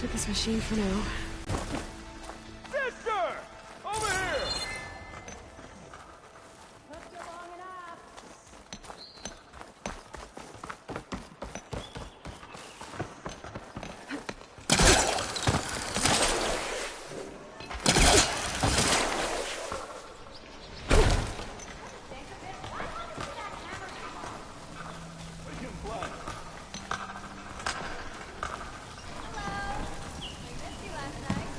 guess with this machine for now. Sister! Over here! Took you long enough. We can play. Hello. I missed you last night.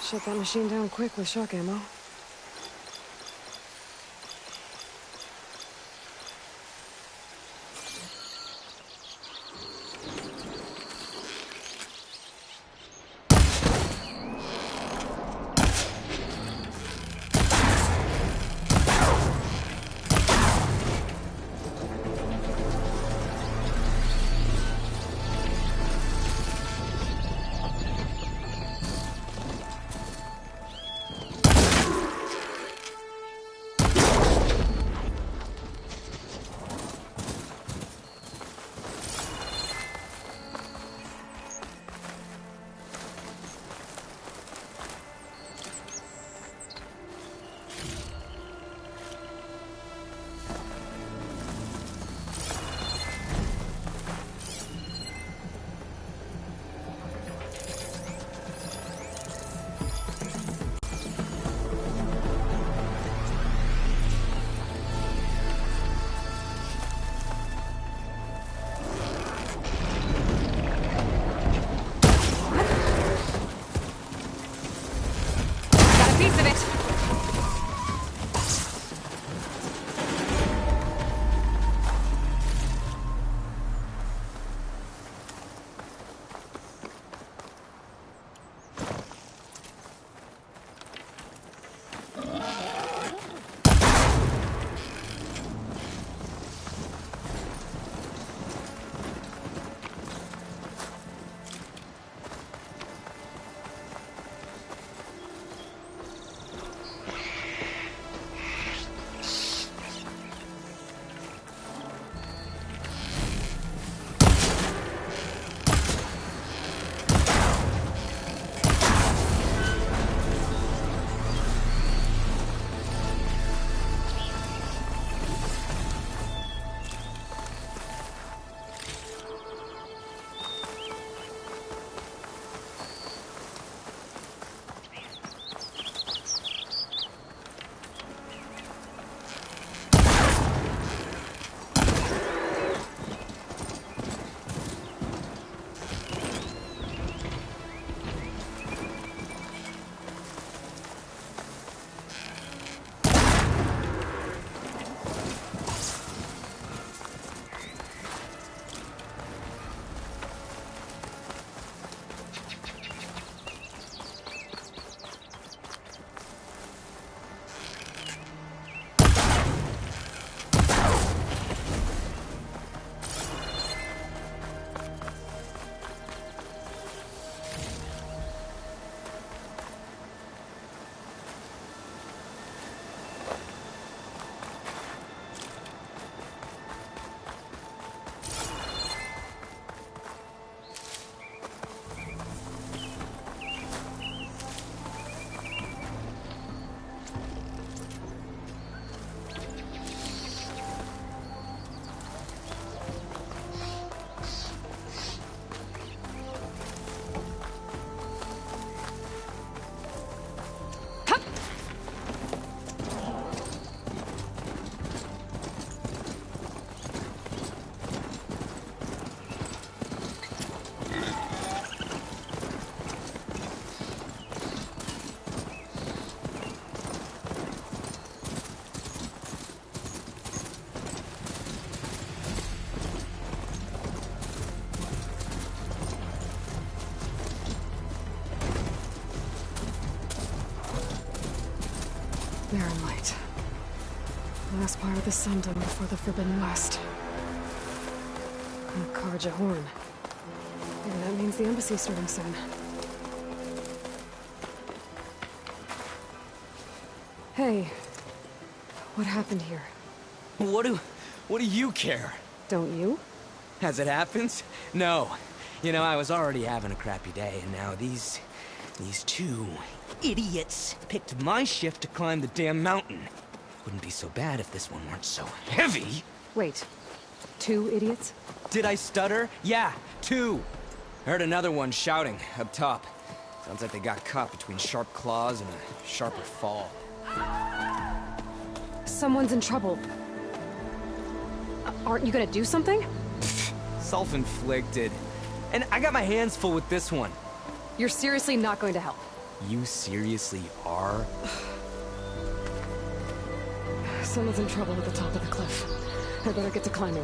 Shut that machine down quick with shock ammo. Last part of the Sundom before the Forbidden West. Karja Horn. Maybe that means the embassy's starting soon. Hey, what happened here? What do you care? Don't you? As it happens? No. You know, I was already having a crappy day, and now these two idiots picked my shift to climb the damn mountain. Wouldn't be so bad if this one weren't so heavy. Wait, 2 idiots? Did I stutter? Yeah, 2. Heard another one shouting up top. Sounds like they got caught between sharp claws and a sharper fall. Someone's in trouble. Aren't you gonna do something? Self-inflicted. And I got my hands full with this one. You're seriously not going to help? You seriously are? Someone's in trouble at the top of the cliff. I better get to climbing.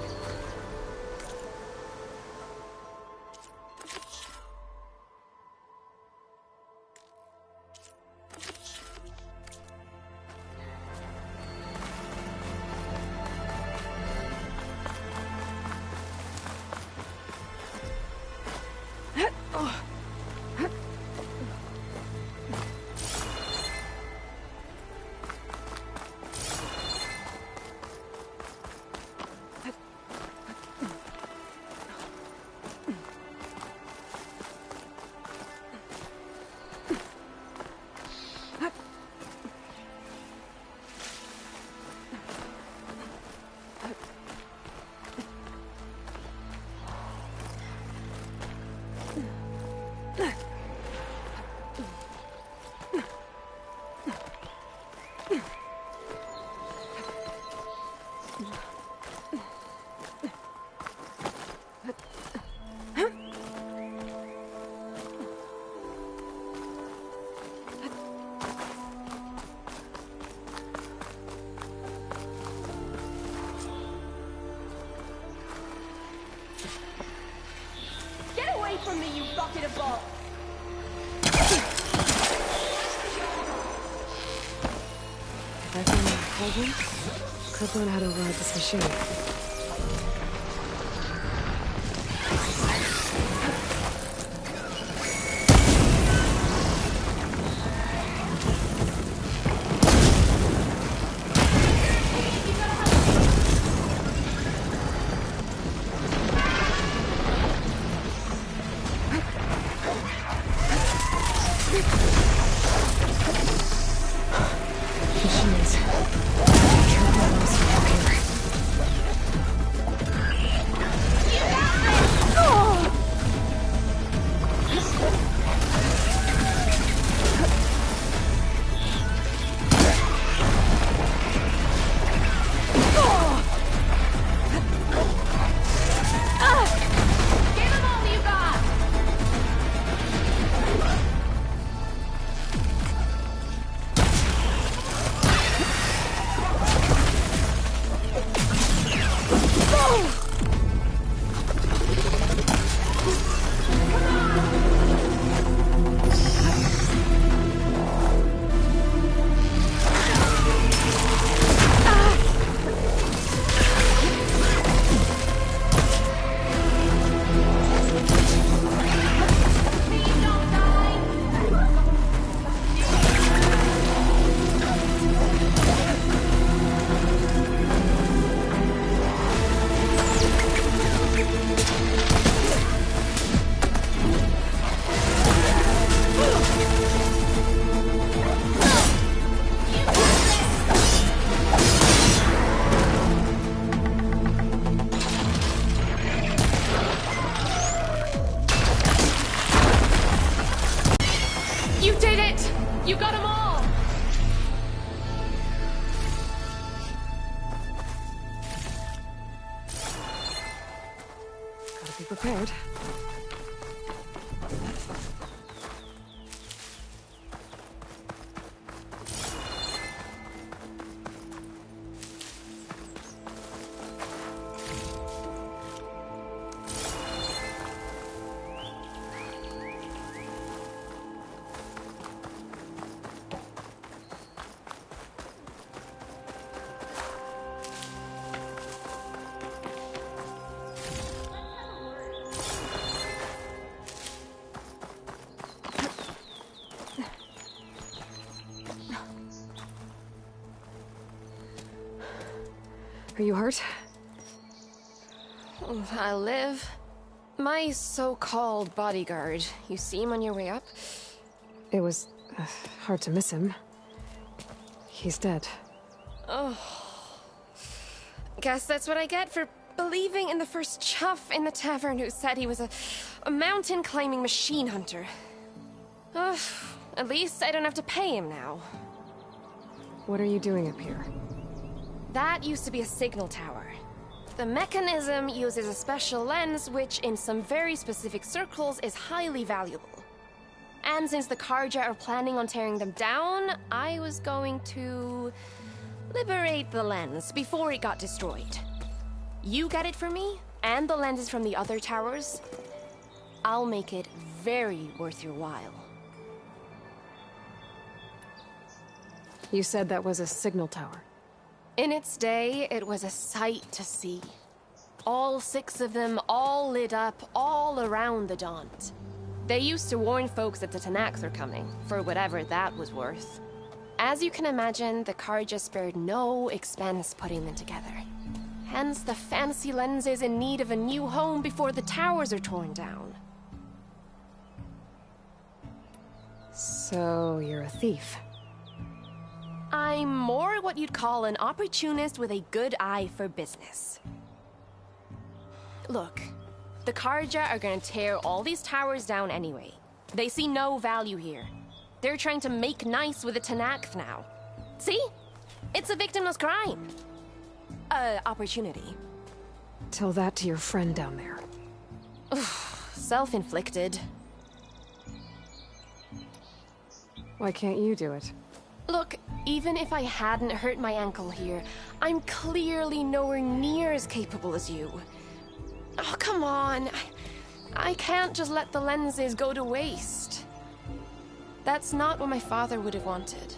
Get away from me, you bucket of balls! If I find a cauldron, could learn how to ride this machine. Machines. Careful, Alice. Okay. Give him all you got! You did it! You got them all! Gotta be prepared. Are you hurt? I'll live. My so-called bodyguard, you see him on your way up? It was hard to miss him. He's dead. Guess that's what I get for believing in the first chuff in the tavern who said he was a mountain-climbing machine hunter. At least I don't have to pay him now. What are you doing up here? That used to be a signal tower. The mechanism uses a special lens which, in some very specific circles, is highly valuable. And since the Carja are planning on tearing them down, I was going to liberate the lens before it got destroyed. You get it for me, and the lenses from the other towers. I'll make it very worth your while. You said that was a signal tower. In its day, it was a sight to see. All 6 of them, all lit up, all around the Daunt. They used to warn folks that the Tanax are coming, for whatever that was worth. As you can imagine, the Carja spared no expense putting them together. Hence the fancy lenses in need of a new home before the towers are torn down. So, you're a thief. I'm more what you'd call an opportunist with a good eye for business. Look, the Carja are gonna tear all these towers down anyway. They see no value here. They're trying to make nice with the Tenakth now. See? It's a victimless crime. Opportunity. Tell that to your friend down there. Self-inflicted. Why can't you do it? Look, even if I hadn't hurt my ankle here, I'm clearly nowhere near as capable as you. Oh, come on. I can't just let the lenses go to waste. That's not what my father would have wanted.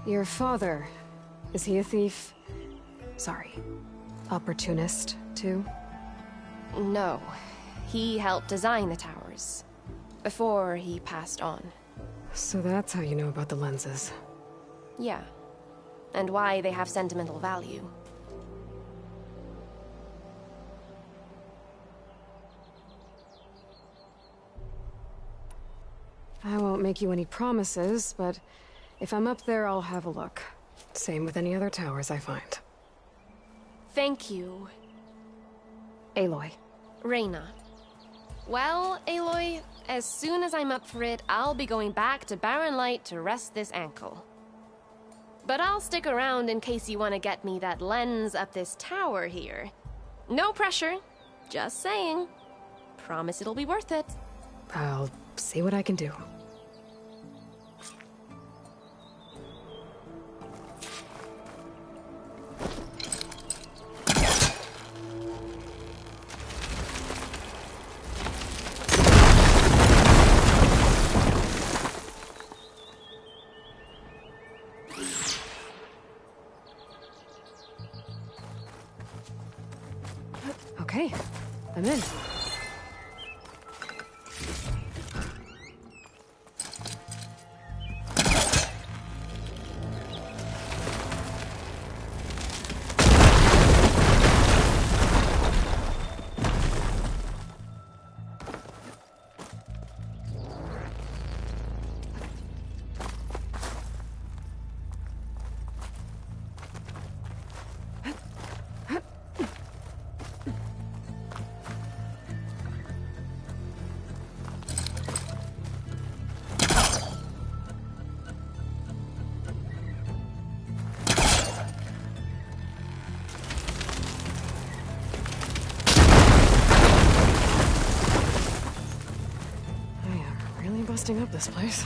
Your father, is he a thief? Sorry, opportunist, too? No. He helped design the towers. Before he passed on. So that's how you know about the lenses. Yeah. And why they have sentimental value. I won't make you any promises, but if I'm up there, I'll have a look. Same with any other towers I find. Thank you, Aloy. Reyna. Well, Aloy, as soon as I'm up for it, I'll be going back to Barren Light to rest this ankle. But I'll stick around in case you want to get me that lens up this tower here. No pressure, just saying. Promise it'll be worth it. I'll see what I can do. Okay, I'm in. Busting up this place.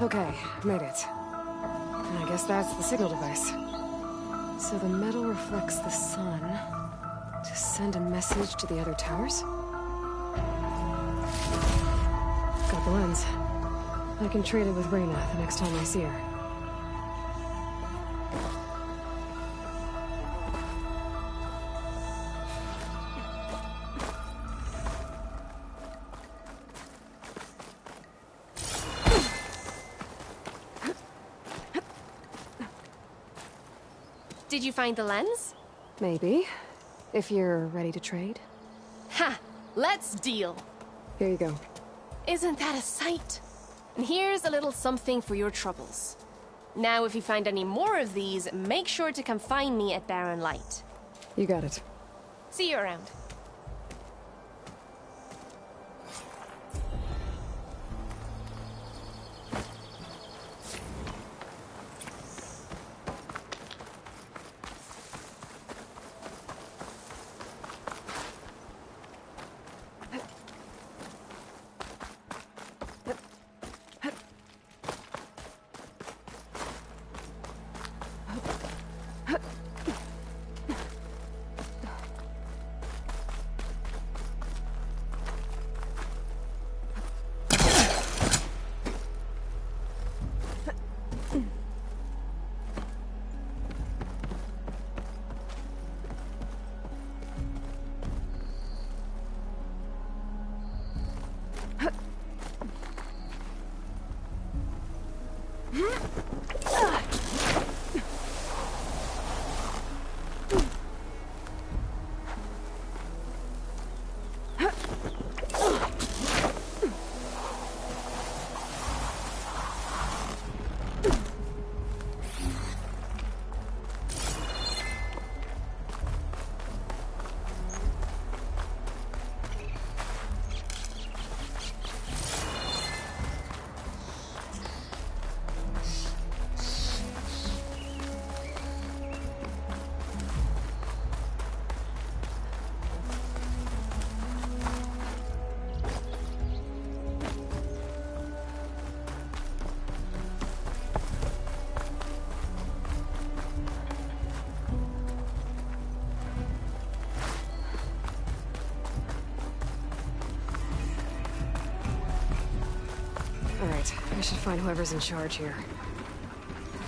Okay, made it. And I guess that's the signal device. So the metal reflects the sun to send a message to the other towers? Got the lens. I can trade it with Reyna the next time I see her. Did you find the lens? Maybe. If you're ready to trade. Ha! Let's deal! Here you go. Isn't that a sight? And here's a little something for your troubles. Now, if you find any more of these, make sure to come find me at Barren Light. You got it. See you around. Alright, I should find whoever's in charge here.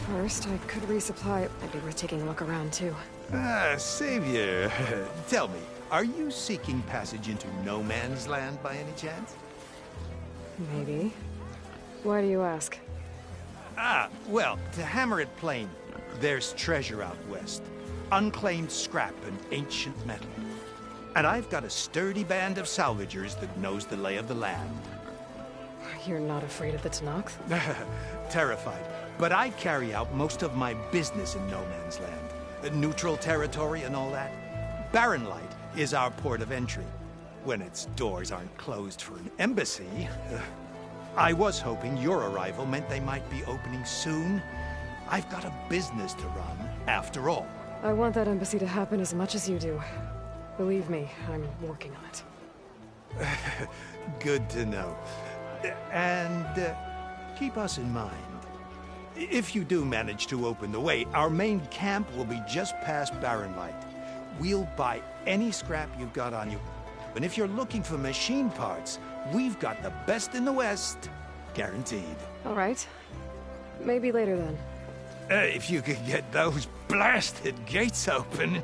First, I could resupply. Might be worth taking a look around, too. Savior, tell me, are you seeking passage into no man's land by any chance? Maybe. Why do you ask? Well, to hammer it plain, there's treasure out west. Unclaimed scrap and ancient metal. And I've got a sturdy band of salvagers that knows the lay of the land. You're not afraid of the Tenakth? Terrified. But I carry out most of my business in no man's land. Neutral territory and all that. Barren Light is our port of entry. When its doors aren't closed for an embassy. I was hoping your arrival meant they might be opening soon. I've got a business to run, after all. I want that embassy to happen as much as you do. Believe me, I'm working on it. Good to know. And keep us in mind. If you do manage to open the way, our main camp will be just past Barren Light. We'll buy any scrap you've got on you. And if you're looking for machine parts, we've got the best in the West. Guaranteed. All right. Maybe later then. If you could get those blasted gates open.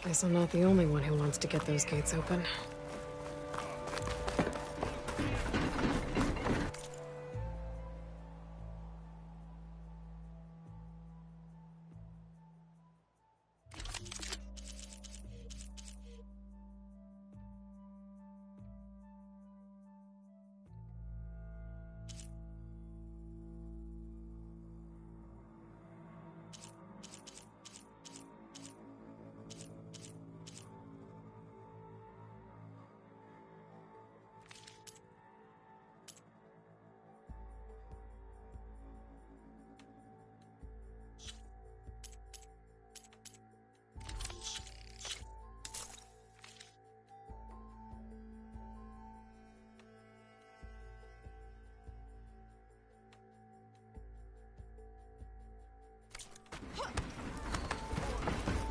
Guess I'm not the only one who wants to get those gates open.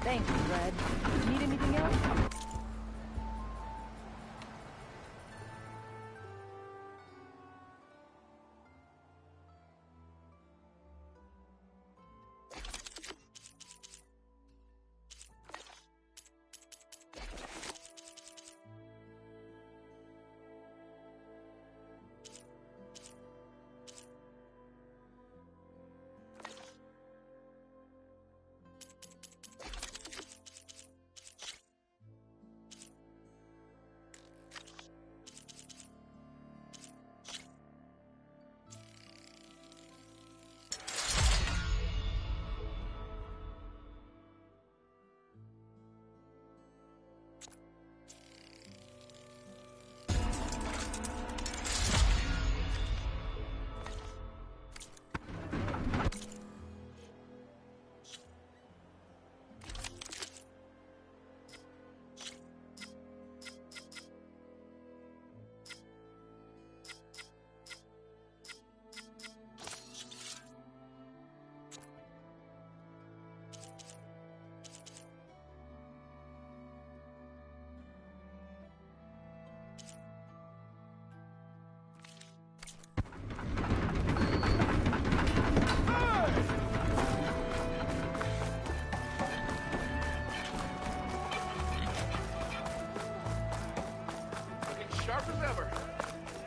Thanks, Red. Need anything else?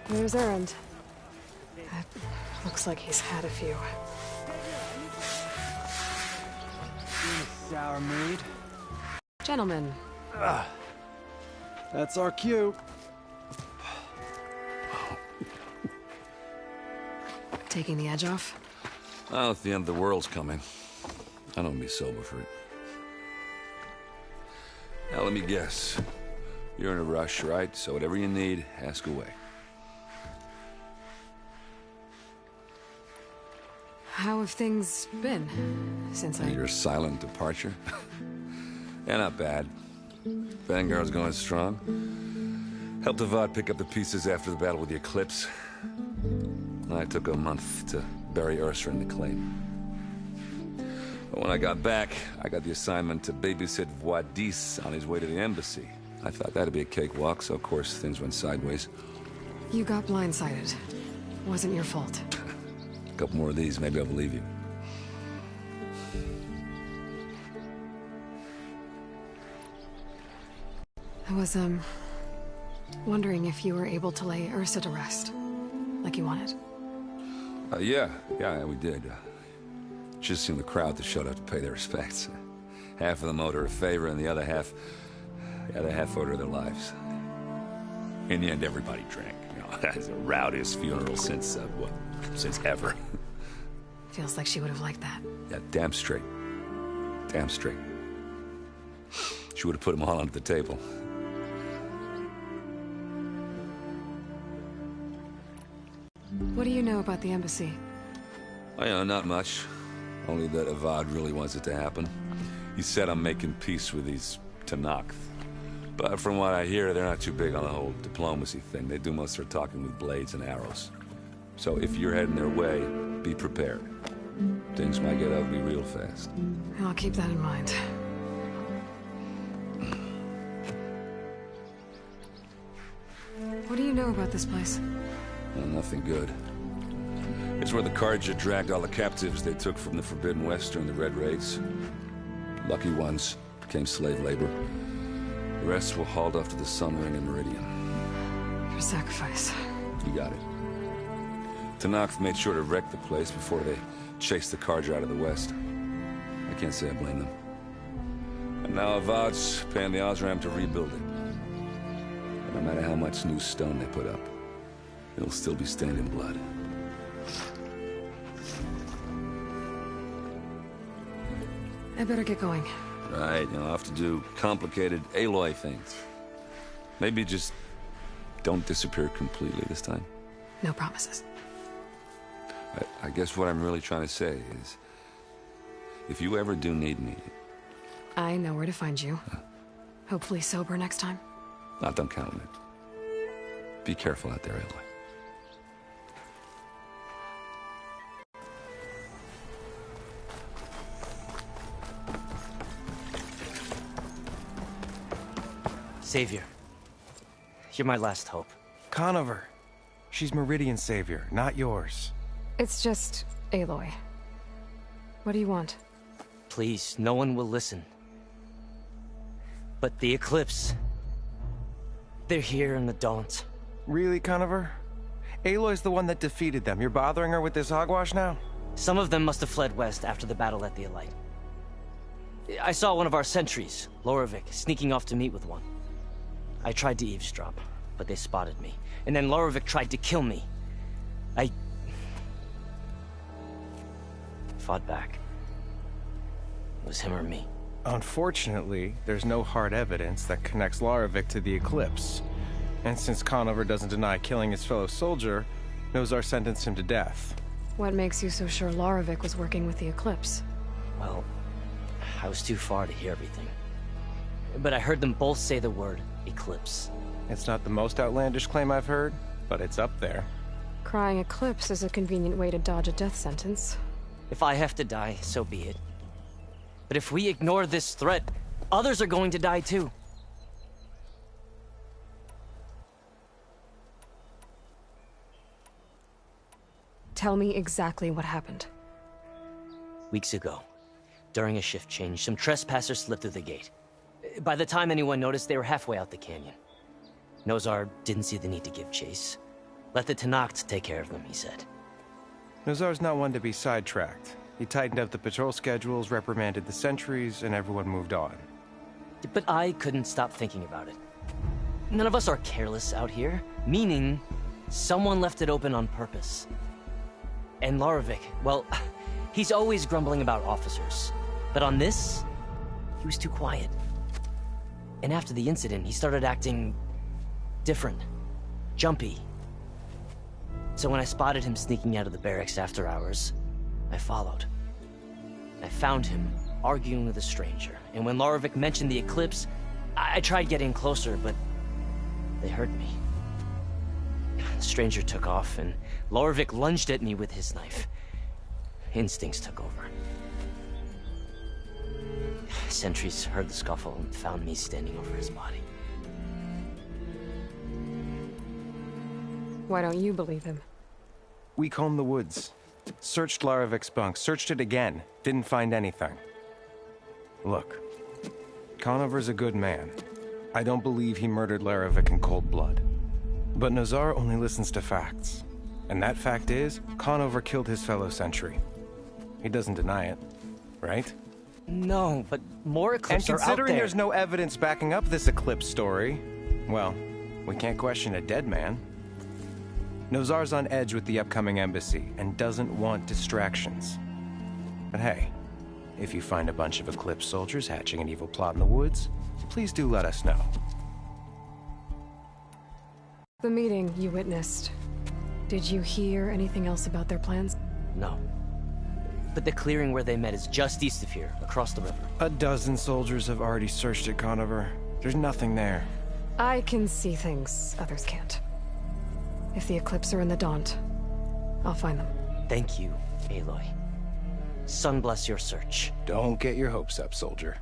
There's Erend. Looks like he's had a few. In a sour mood. Gentlemen, That's our cue. taking the edge off? Well, if the end of the world's coming, I don't be sober for it. Now, let me guess. You're in a rush, right? So whatever you need, ask away. How have things been since Your silent departure? Yeah, not bad. Vanguard's going strong. Helped Avad pick up the pieces after the battle with the Eclipse. I took a month to bury Ursa in the claim. But when I got back, I got the assignment to babysit Wadis on his way to the embassy. I thought that'd be a cakewalk, so of course things went sideways. You got blindsided. Wasn't your fault. A couple more of these, maybe I'll believe you. I was, wondering if you were able to lay Ursa to rest, like you wanted. Yeah, we did. Just seemed the crowd that showed up to pay their respects. Half of them owed her a favor, and the other half owed her their lives. In the end, everybody drank. You know, that's the rowdiest funeral since ever. Feels like she would have liked that. Yeah, damn straight. Damn straight. She would have put them all under the table. What do you know about the embassy? Well, you know, not much. Only that Avad really wants it to happen. He said I'm making peace with these Tenakth. But from what I hear, they're not too big on the whole diplomacy thing. They do most of their talking with blades and arrows. So if you're heading their way, be prepared. Things might get ugly real fast. I'll keep that in mind. What do you know about this place? Well, nothing good. It's where the Carja dragged all the captives they took from the Forbidden West during the Red Raids. Lucky ones became slave labor. The rest were hauled off to the Sun Ring and Meridian. For sacrifice. You got it. Tenakth made sure to wreck the place before they chased the Carja out of the West. I can't say I blame them. And now Avad's paying the Osram to rebuild it. And no matter how much new stone they put up, it'll still be stained in blood. I better get going. Right, I'll have to do complicated Aloy things. Maybe just don't disappear completely this time. No promises. I guess what I'm really trying to say is, if you ever do need me... I know where to find you. Hopefully sober next time. Don't count on it. Be careful out there, Aloy. Savior, you're my last hope. Conover. She's Meridian's savior, not yours. It's just Aloy. What do you want? Please, no one will listen. But the Eclipse... they're here in the Daunt. Really, Conover? Aloy's the one that defeated them. You're bothering her with this hogwash now? Some of them must have fled west after the battle at the Elite. I saw one of our sentries, Loravik, sneaking off to meet with one. I tried to eavesdrop, but they spotted me. And then Loravik tried to kill me. I fought back. It was him or me. Unfortunately, there's no hard evidence that connects Loravik to the Eclipse. And since Conover doesn't deny killing his fellow soldier, Nozar sentenced him to death. What makes you so sure Loravik was working with the Eclipse? Well, I was too far to hear everything. But I heard them both say the word Eclipse. It's not the most outlandish claim I've heard, but it's up there. Crying Eclipse is a convenient way to dodge a death sentence. If I have to die, so be it. But if we ignore this threat, others are going to die too. Tell me exactly what happened. Weeks ago, during a shift change, some trespassers slipped through the gate. By the time anyone noticed, they were halfway out the canyon. Nozar didn't see the need to give chase. Let the Tenakth take care of them, he said. Nozar's not one to be sidetracked. He tightened up the patrol schedules, reprimanded the sentries, and everyone moved on. But I couldn't stop thinking about it. None of us are careless out here, meaning someone left it open on purpose. And Loravik, well, he's always grumbling about officers. But on this, he was too quiet. And after the incident, he started acting different, jumpy. So when I spotted him sneaking out of the barracks after hours, I followed. I found him arguing with a stranger, and when Loravik mentioned the Eclipse, I tried getting closer, but they heard me. The stranger took off, and Loravik lunged at me with his knife. Instincts took over. Sentries heard the scuffle and found me standing over his body. Why don't you believe him? We combed the woods. Searched Laravik's bunk, searched it again. Didn't find anything. Look, Conover's a good man. I don't believe he murdered Laravik in cold blood. But Nozar only listens to facts. And that fact is, Conover killed his fellow sentry. He doesn't deny it, right? No, but more Eclipse are out there. And considering there's no evidence backing up this Eclipse story, well, we can't question a dead man. Nozar's on edge with the upcoming embassy and doesn't want distractions. But hey, if you find a bunch of Eclipse soldiers hatching an evil plot in the woods, please do let us know. The meeting you witnessed. Did you hear anything else about their plans? No. But the clearing where they met is just east of here, across the river. A dozen soldiers have already searched it, Conover. There's nothing there. I can see things others can't. If the Eclipse are in the Daunt, I'll find them. Thank you, Aloy. Sun bless your search. Don't get your hopes up, soldier.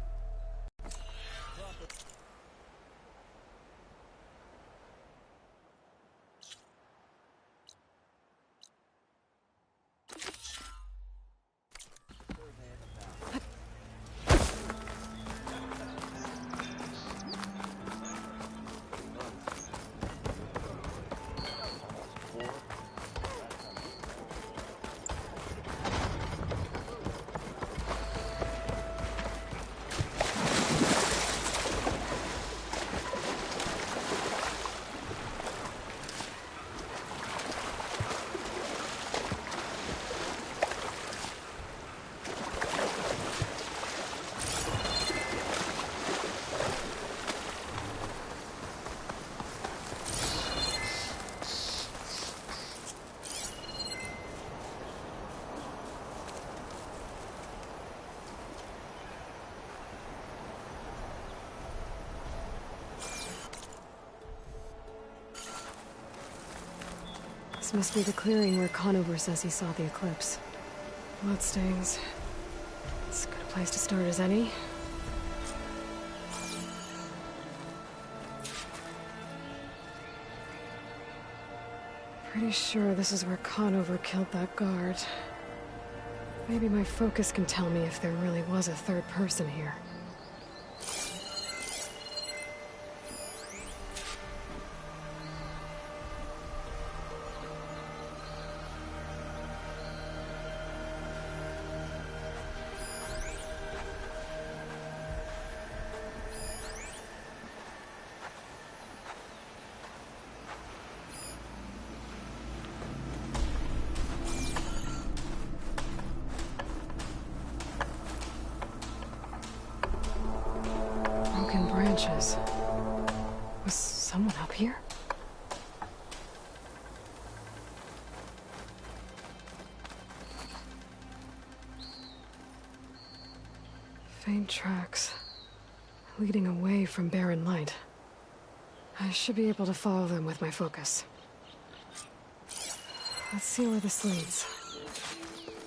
This must be the clearing where Conover says he saw the Eclipse. Bloodstains. It's as good a place to start as any. Pretty sure this is where Conover killed that guard. Maybe my focus can tell me if there really was a third person here. Branches. Was someone up here? Faint tracks leading away from Barren Light. I should be able to follow them with my focus. Let's see where this leads.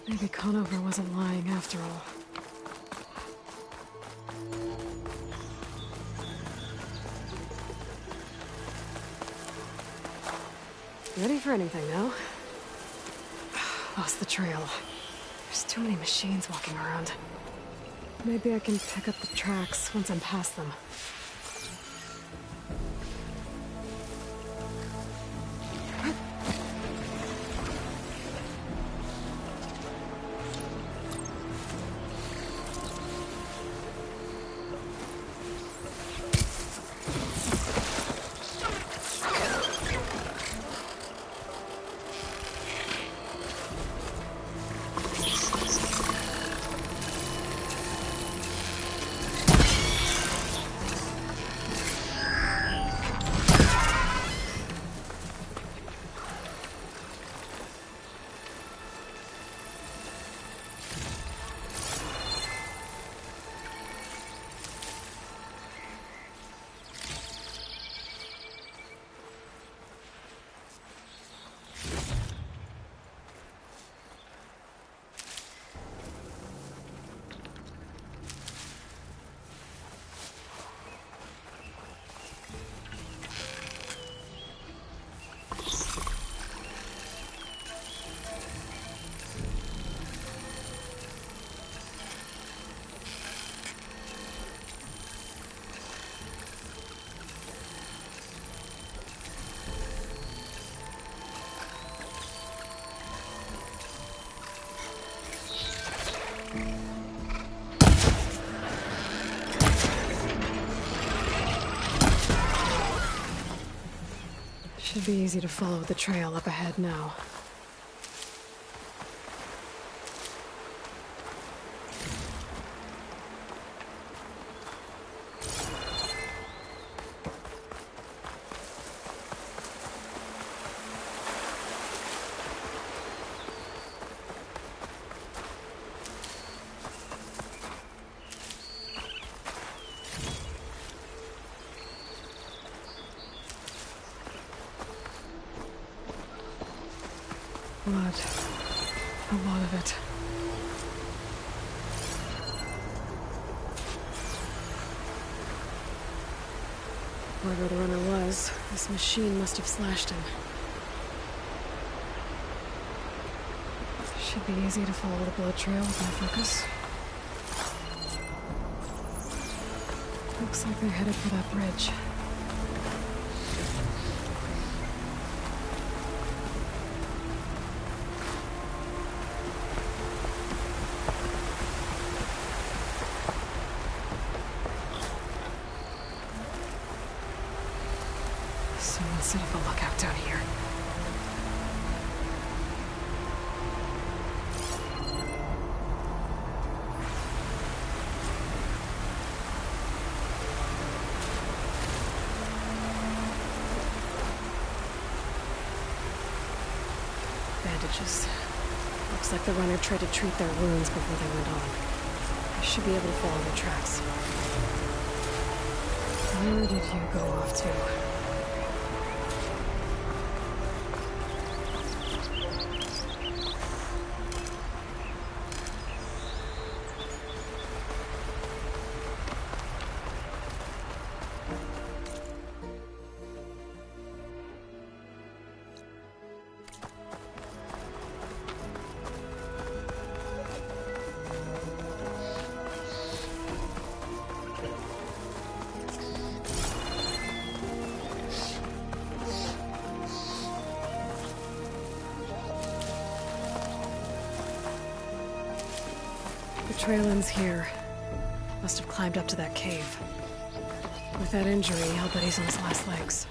Maybe Conover wasn't lying after all. Ready for anything now? Lost the trail. There's too many machines walking around. Maybe I can pick up the tracks once I'm past them. Should be easy to follow the trail up ahead now. Blood. A lot of it. Whoever the runner was, this machine must have slashed him. Should be easy to follow the blood trail with my focus. Looks like they're headed for that bridge. Someone set up a lookout down here. Bandages. Looks like the runner tried to treat their wounds before they went on. I should be able to follow their tracks. Where did you go off to? trail ends here. Must have climbed up to that cave. With that injury, I'll bet he's on his last legs.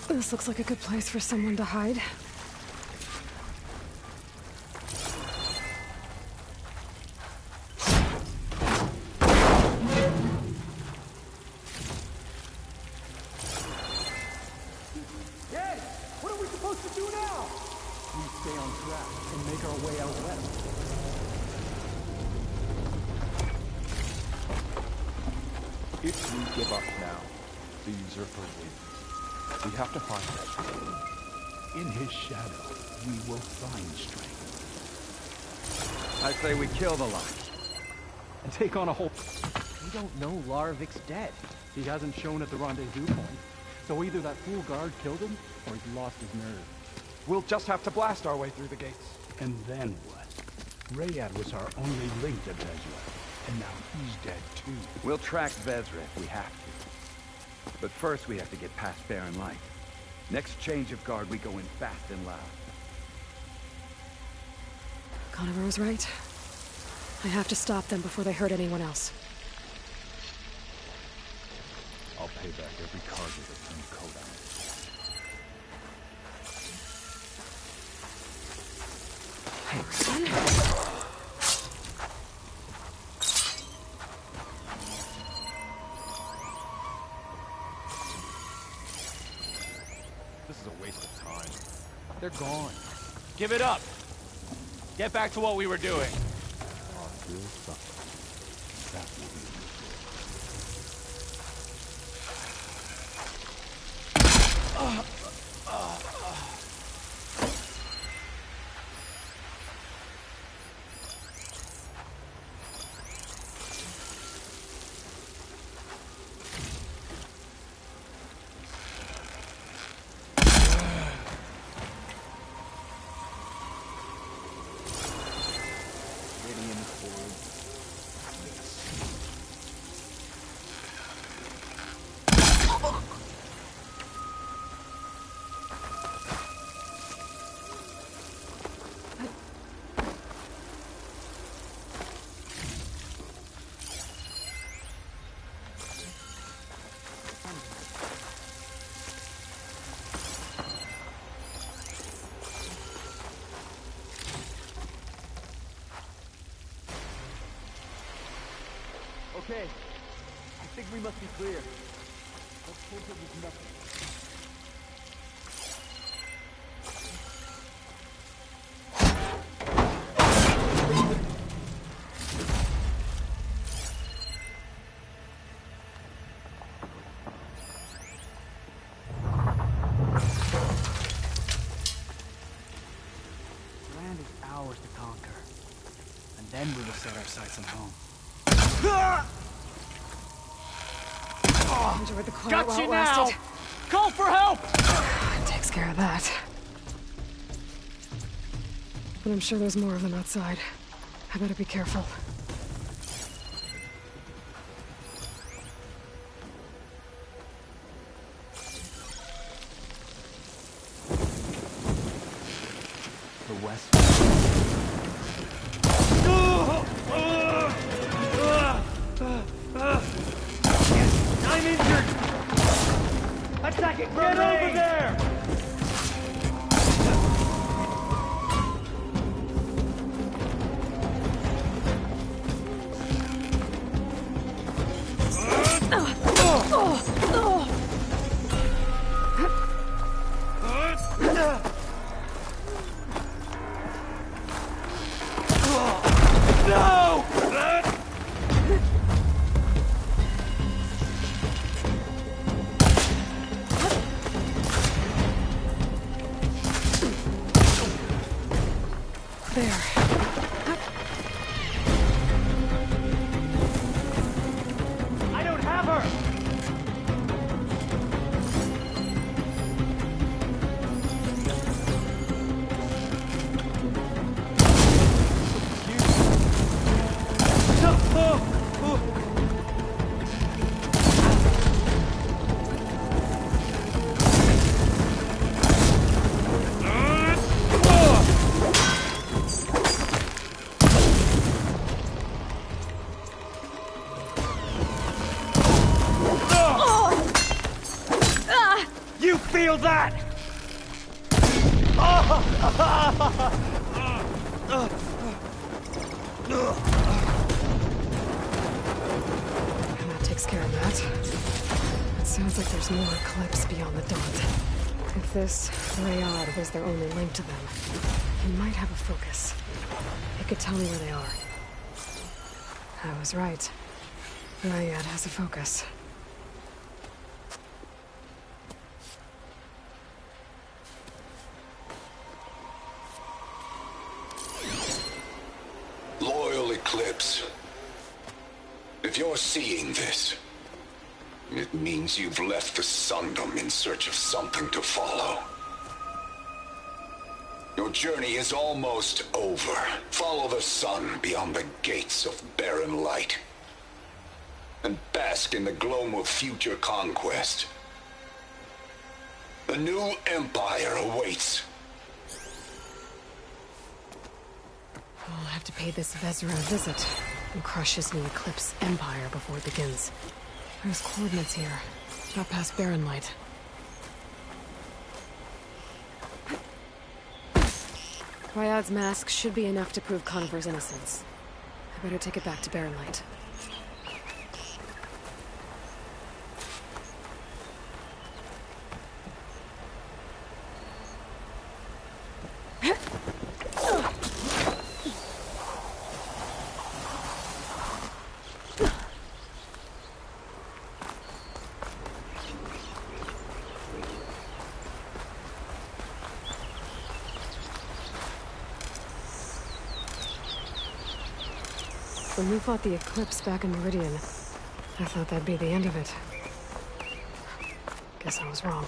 This looks like a good place for someone to hide. If we give up now, the usurper wins. We have to find him. In his shadow, we will find strength. I say we kill the Lich. And take on a whole... We don't know Larvik's dead. He hasn't shown at the rendezvous point. So either that fool guard killed him, or he's lost his nerve. We'll just have to blast our way through the gates. And then what? Rayad was our only link to Vezra, and now he's dead too. We'll track Vezra if we have to. But first we have to get past Barren Light. Next change of guard, we go in fast and loud. Conover was right. I have to stop them before they hurt anyone else. I'll pay back every cargo that turned coat on it. This is a waste of time. They're gone. Give it up. Get back to what we were doing. Our real suffering. That will be Okay. I think we must be clear. Let's hope it was nothing. Land is ours to conquer. And then we will set our sights on home. Enjoyed the quiet Got while you it now! lasted. Call for help! Takes care of that. But I'm sure there's more of them outside. I better be careful. The west. I'm injured! Attack it! Get over there! No! feel that? That takes care of that. It sounds like there's more Eclipse beyond the Daunt. If this Rayad was their only link to them, he might have a focus. He could tell me where they are. I was right. Rayad has a focus. Loyal Eclipse. If you're seeing this, it means you've left the Sundom in search of something to follow. Your journey is almost over. Follow the sun beyond the gates of barren light. And bask in the gloam of future conquest. A new empire awaits. I'll have to pay this Vezra a visit and crush his new Eclipse empire before it begins. There's coordinates here, out past Barren Light. Ryad's mask should be enough to prove Conover's innocence. I better take it back to Barren Light. When we fought the Eclipse back in Meridian, I thought that'd be the end of it. Guess I was wrong.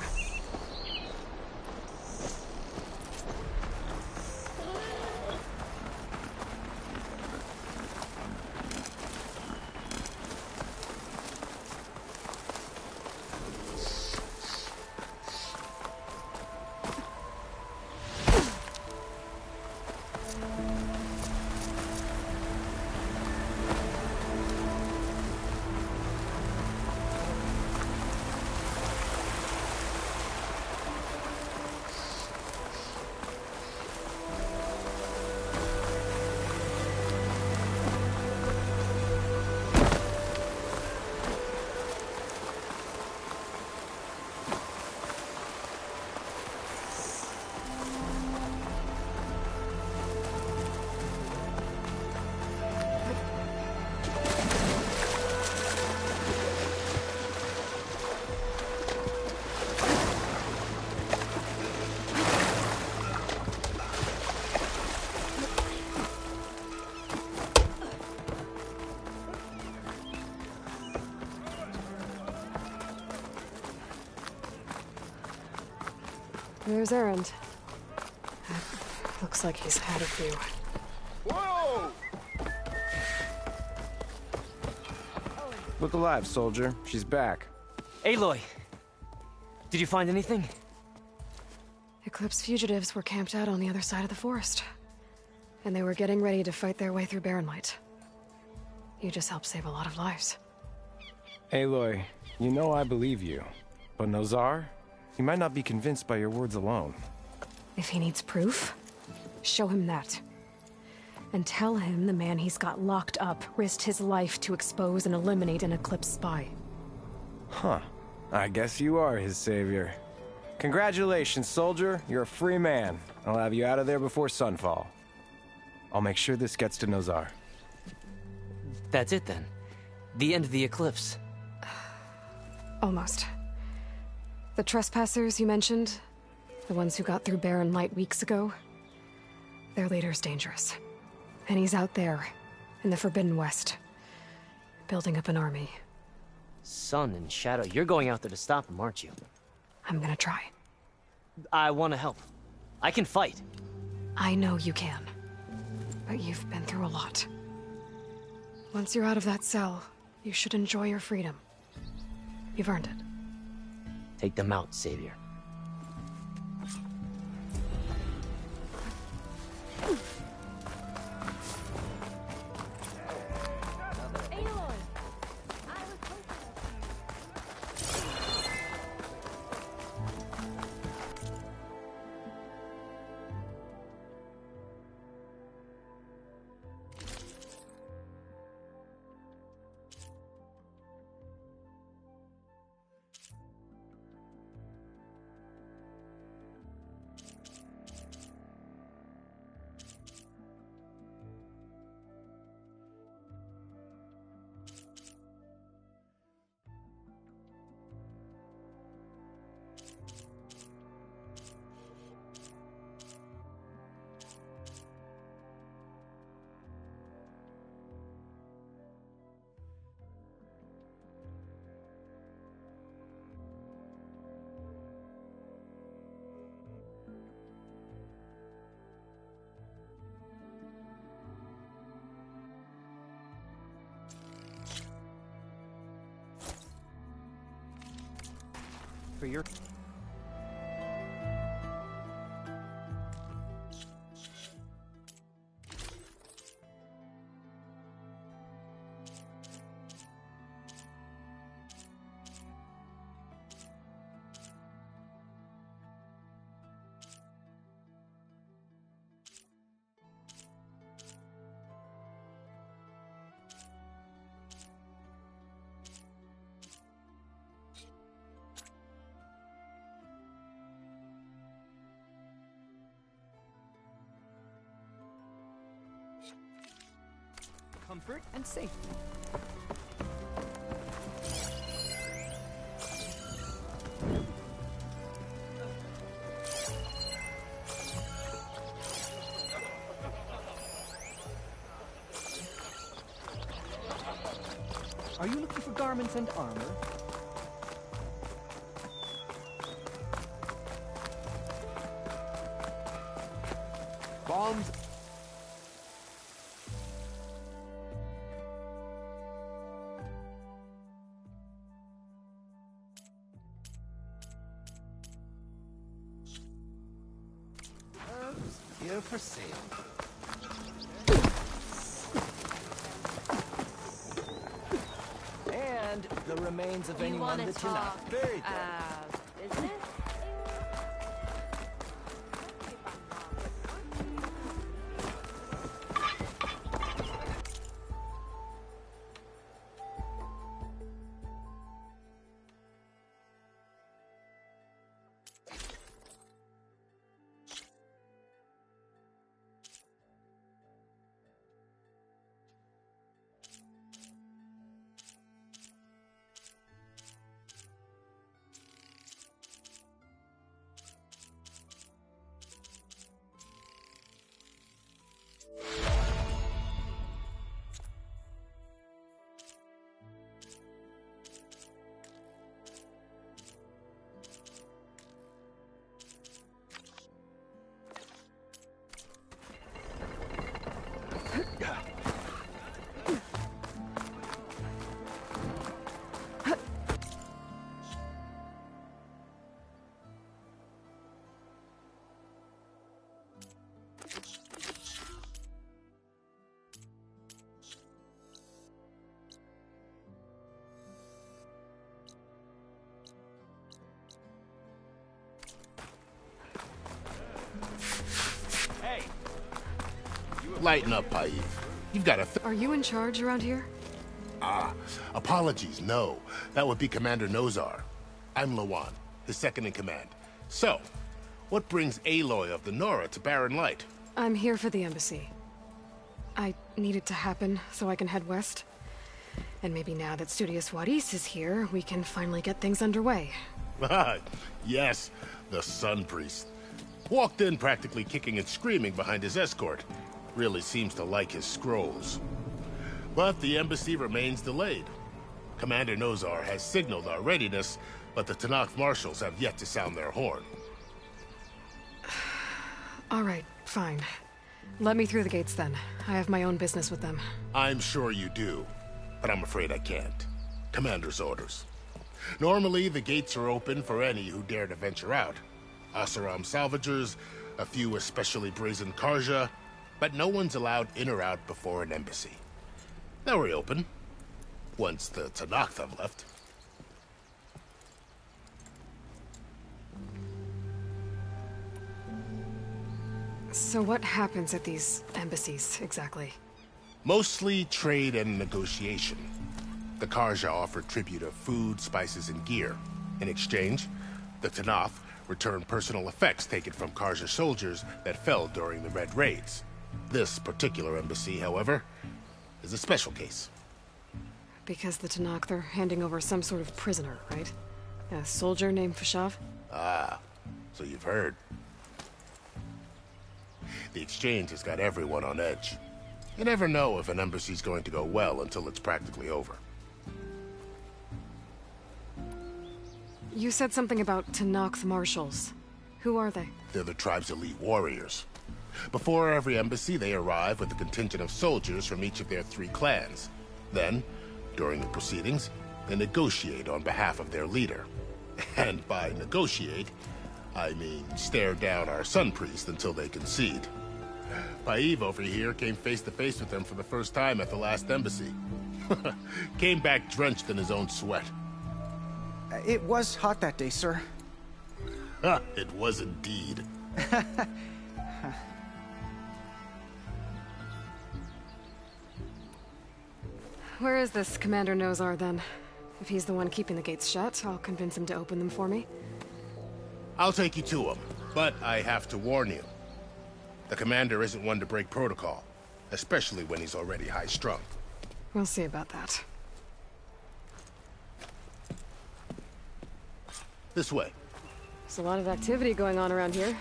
There's Erend. Looks like he's had a few. Whoa! Look alive, soldier. She's back. Aloy! Did you find anything? Eclipse fugitives were camped out on the other side of the forest. And they were getting ready to fight their way through Barren Light. You just helped save a lot of lives. Aloy, you know I believe you. But Nozar? He might not be convinced by your words alone. If he needs proof, show him that. And tell him the man he's got locked up risked his life to expose and eliminate an Eclipse spy. Huh. I guess you are his savior. Congratulations, soldier. You're a free man. I'll have you out of there before sunfall. I'll make sure this gets to Nozar. That's it then? The end of the Eclipse? Almost. The trespassers you mentioned, the ones who got through Barren Light weeks ago, their leader's dangerous. And he's out there, in the Forbidden West, building up an army. Sun and Shadow, you're going out there to stop him, aren't you? I'm gonna try. I want to help. I can fight. I know you can. But you've been through a lot. Once you're out of that cell, you should enjoy your freedom. You've earned it. Take them out, Savior. for your... Comfort and safety. Are you looking for garments and armor? Bombs. Here for sale. And the remains of You anyone wanna that talk, Very good. business? Lighten up, Paif. You've got a... Are you in charge around here? Ah, apologies, no. That would be Commander Nozar. I'm Lawan, his second in command. So, what brings Aloy of the Nora to Barren Light? I'm here for the embassy. I need it to happen so I can head west. And maybe now that Studious Juarez is here, we can finally get things underway. Yes, the Sun Priest. Walked in practically kicking and screaming behind his escort. Really seems to like his scrolls. But the embassy remains delayed. Commander Nozar has signaled our readiness, but the Tenakth marshals have yet to sound their horn. All right, fine. Let me through the gates then. I have my own business with them. I'm sure you do, but I'm afraid I can't. Commander's orders. Normally, the gates are open for any who dare to venture out. Asaram salvagers, a few especially brazen Karja, but no one's allowed in or out before an embassy. They'll reopen, once the Tenakth have left. So what happens at these embassies, exactly? Mostly trade and negotiation. The Karja offer tribute of food, spices, and gear. In exchange, the Tenakth return personal effects taken from Karja soldiers that fell during the Red Raids. This particular embassy, however, is a special case. Because the Tenakth are handing over some sort of prisoner, right? A soldier named Fashav? Ah, so you've heard. The exchange has got everyone on edge. You never know if an embassy's going to go well until it's practically over. You said something about Tenakth marshals. Who are they? They're the tribe's elite warriors. Before every embassy, they arrive with a contingent of soldiers from each of their 3 clans. Then, during the proceedings, they negotiate on behalf of their leader. And by negotiate, I mean stare down our Sun Priest until they concede. Paiv over here came face to face with them for the first time at the last embassy. Came back drenched in his own sweat. It was hot that day, sir. It was indeed. Where is this Commander Nozar, then? If he's the one keeping the gates shut, I'll convince him to open them for me. I'll take you to him, but I have to warn you. The commander isn't one to break protocol, especially when he's already high-strung. We'll see about that. This way. There's a lot of activity going on around here.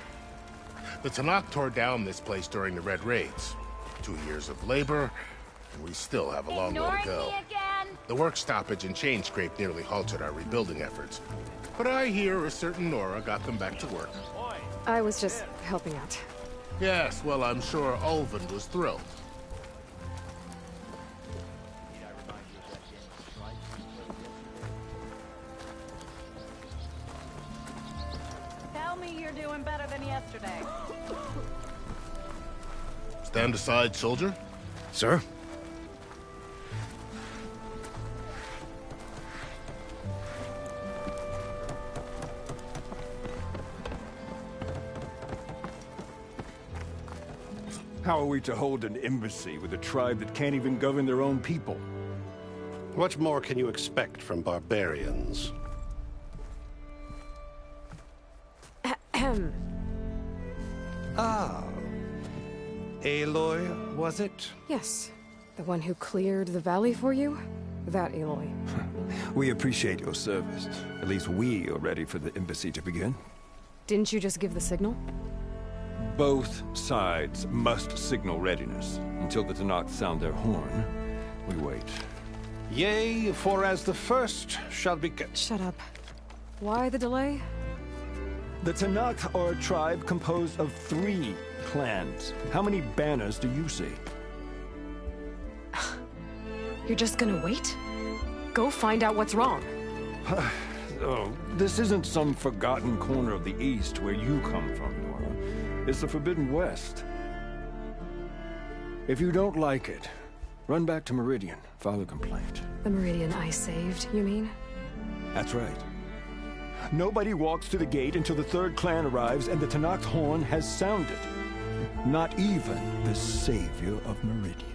The Tanakh tore down this place during the Red Raids. 2 years of labor, and we still have a long way to go. The work stoppage and chain scrape nearly halted our rebuilding efforts. But I hear a certain Nora got them back to work. I was just helping out. Yes, well, I'm sure Ulvin was thrilled. Tell me you're doing better than yesterday. Stand aside, soldier. Sir? How are we to hold an embassy with a tribe that can't even govern their own people? What more can you expect from barbarians? Ahem. Ah. Aloy, was it? Yes. The one who cleared the valley for you? That Aloy. We appreciate your service. At least we are ready for the embassy to begin. Didn't you just give the signal? Both sides must signal readiness. Until the Tanakh sound their horn, we wait. Yea, for as the first shall be kept. Shut up. Why the delay? The Tanakh are a tribe composed of 3 clans. How many banners do you see? You're just gonna wait? Go find out what's wrong. Oh, this isn't some forgotten corner of the East where you come from, Nora. It's the Forbidden West. If you don't like it, run back to Meridian, file a complaint. The Meridian I saved, you mean? That's right. Nobody walks to the gate until the 3rd clan arrives and the Tanakh's horn has sounded. Not even the savior of Meridian.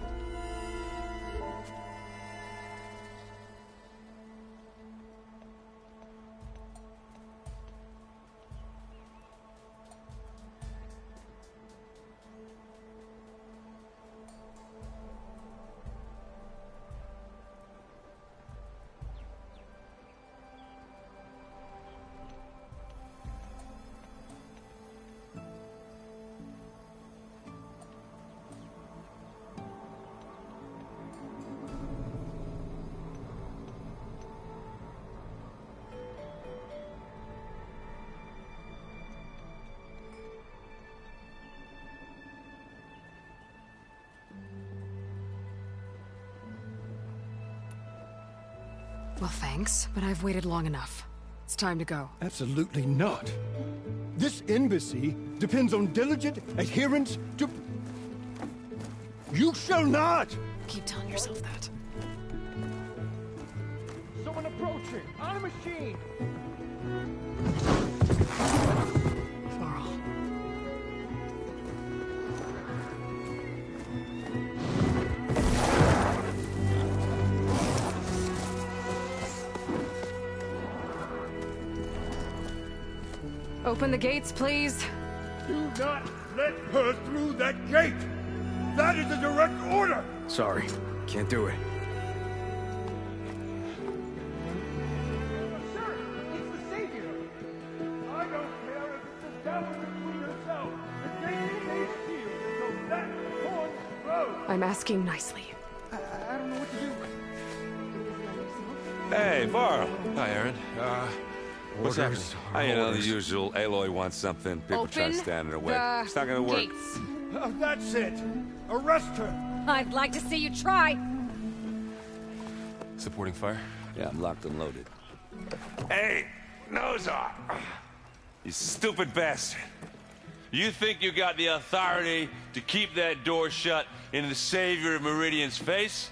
Well, thanks, but I've waited long enough. It's time to go. Absolutely not. This embassy depends on diligent adherence to... You shall not! Keep telling yourself that. Someone approaching! On a machine! Varl. Open the gates, please. Do not let her through that gate! That is a direct order! Sorry, can't do it. Sir, it's the Savior! I don't care if it's the devil between herself. The gate stays sealed until that horn blows! I'm asking nicely. I don't know what to do. Hey, Varl. Hi, Aaron. What's happening? You know, the usual. Aloy wants something. People try to stand in her way. It's not gonna work. Gates. That's it! Arrest her! I'd like to see you try. Supporting fire? Yeah, I'm locked and loaded. Hey! nose off. You stupid bastard. You think you got the authority to keep that door shut in the Savior of Meridian's face?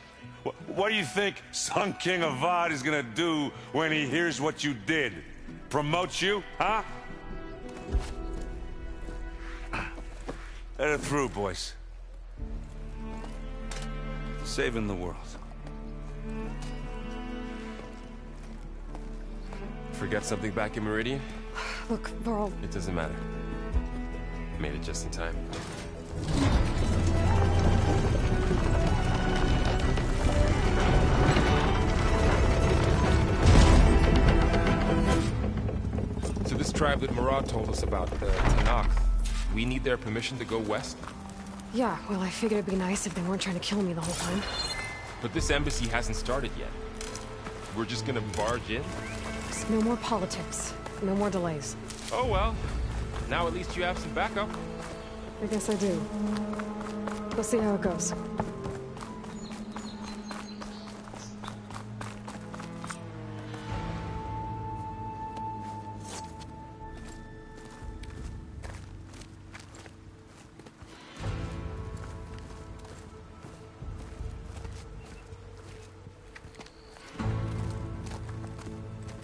What do you think Sun King Avad is gonna do when he hears what you did? Promote you, huh? Let her through, boys. Saving the world. Forget something back in Meridian? Look, Varl... It doesn't matter. Made it just in time. So this tribe that Murad told us about, the Tenakth, we need their permission to go west? Yeah, well, I figured it'd be nice if they weren't trying to kill me the whole time. But this embassy hasn't started yet. We're just gonna barge in? No more politics. No more delays. Oh well. Now at least you have some backup. I guess I do. We'll see how it goes.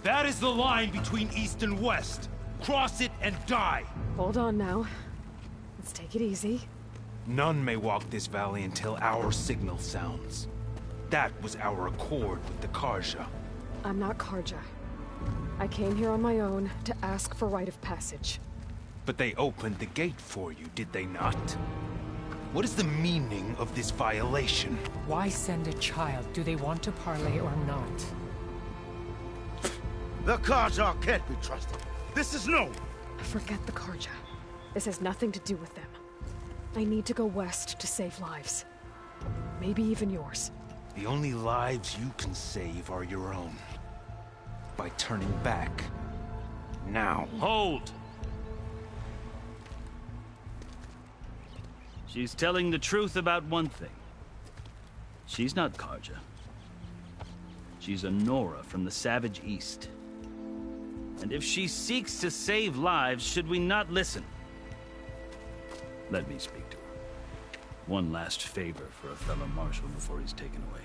That is the line between East and West. Cross it and die. Hold on now. Let's take it easy. None may walk this valley until our signal sounds. That was our accord with the Carja. I'm not Carja. I came here on my own to ask for rite of passage. But they opened the gate for you, did they not? What is the meaning of this violation? Why send a child? Do they want to parley or not? The Carja can't be trusted. This is no... Forget the Carja. This has nothing to do with them. I need to go west to save lives. Maybe even yours. The only lives you can save are your own. By turning back. Now. Hold! She's telling the truth about one thing. She's not Carja. She's a Nora from the Savage East. And if she seeks to save lives, should we not listen? Let me speak to her. One last favor for a fellow marshal before he's taken away.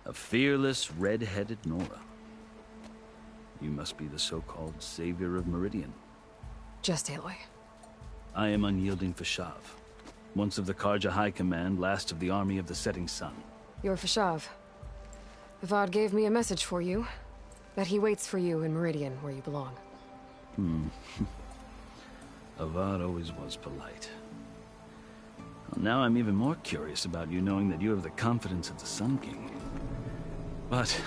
A fearless, red-headed Nora. You must be the so-called Savior of Meridian. Just Aloy. I am Unyielding Fashav. Once of the Carja High Command, last of the Army of the Setting Sun. You're Fashav. Avad gave me a message for you. That he waits for you in Meridian, where you belong. Avad always was polite. Well, now I'm even more curious about you knowing that you have the confidence of the Sun King. But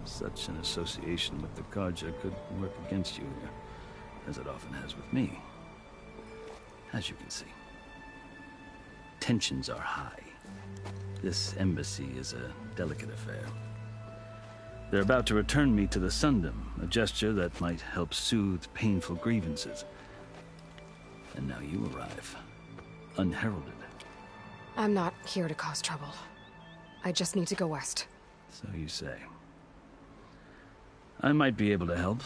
such an association with the Carja could work against you here, as it often has with me. As you can see. Tensions are high. This embassy is a delicate affair. They're about to return me to the Sundom, a gesture that might help soothe painful grievances. And now you arrive, unheralded. I'm not here to cause trouble. I just need to go west. So you say. I might be able to help,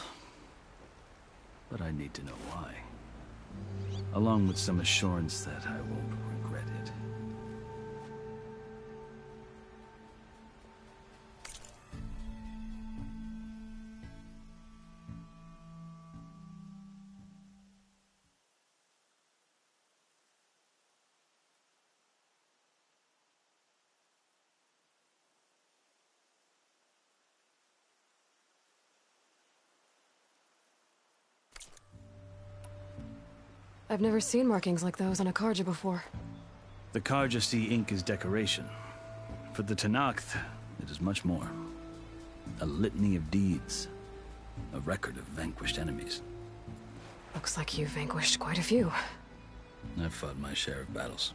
but I need to know why. Along with some assurance that I won't regret it. I've never seen markings like those on a Carja before. The Carja see ink as decoration. For the Tenakth, it is much more. A litany of deeds. A record of vanquished enemies. Looks like you've vanquished quite a few. I've fought my share of battles.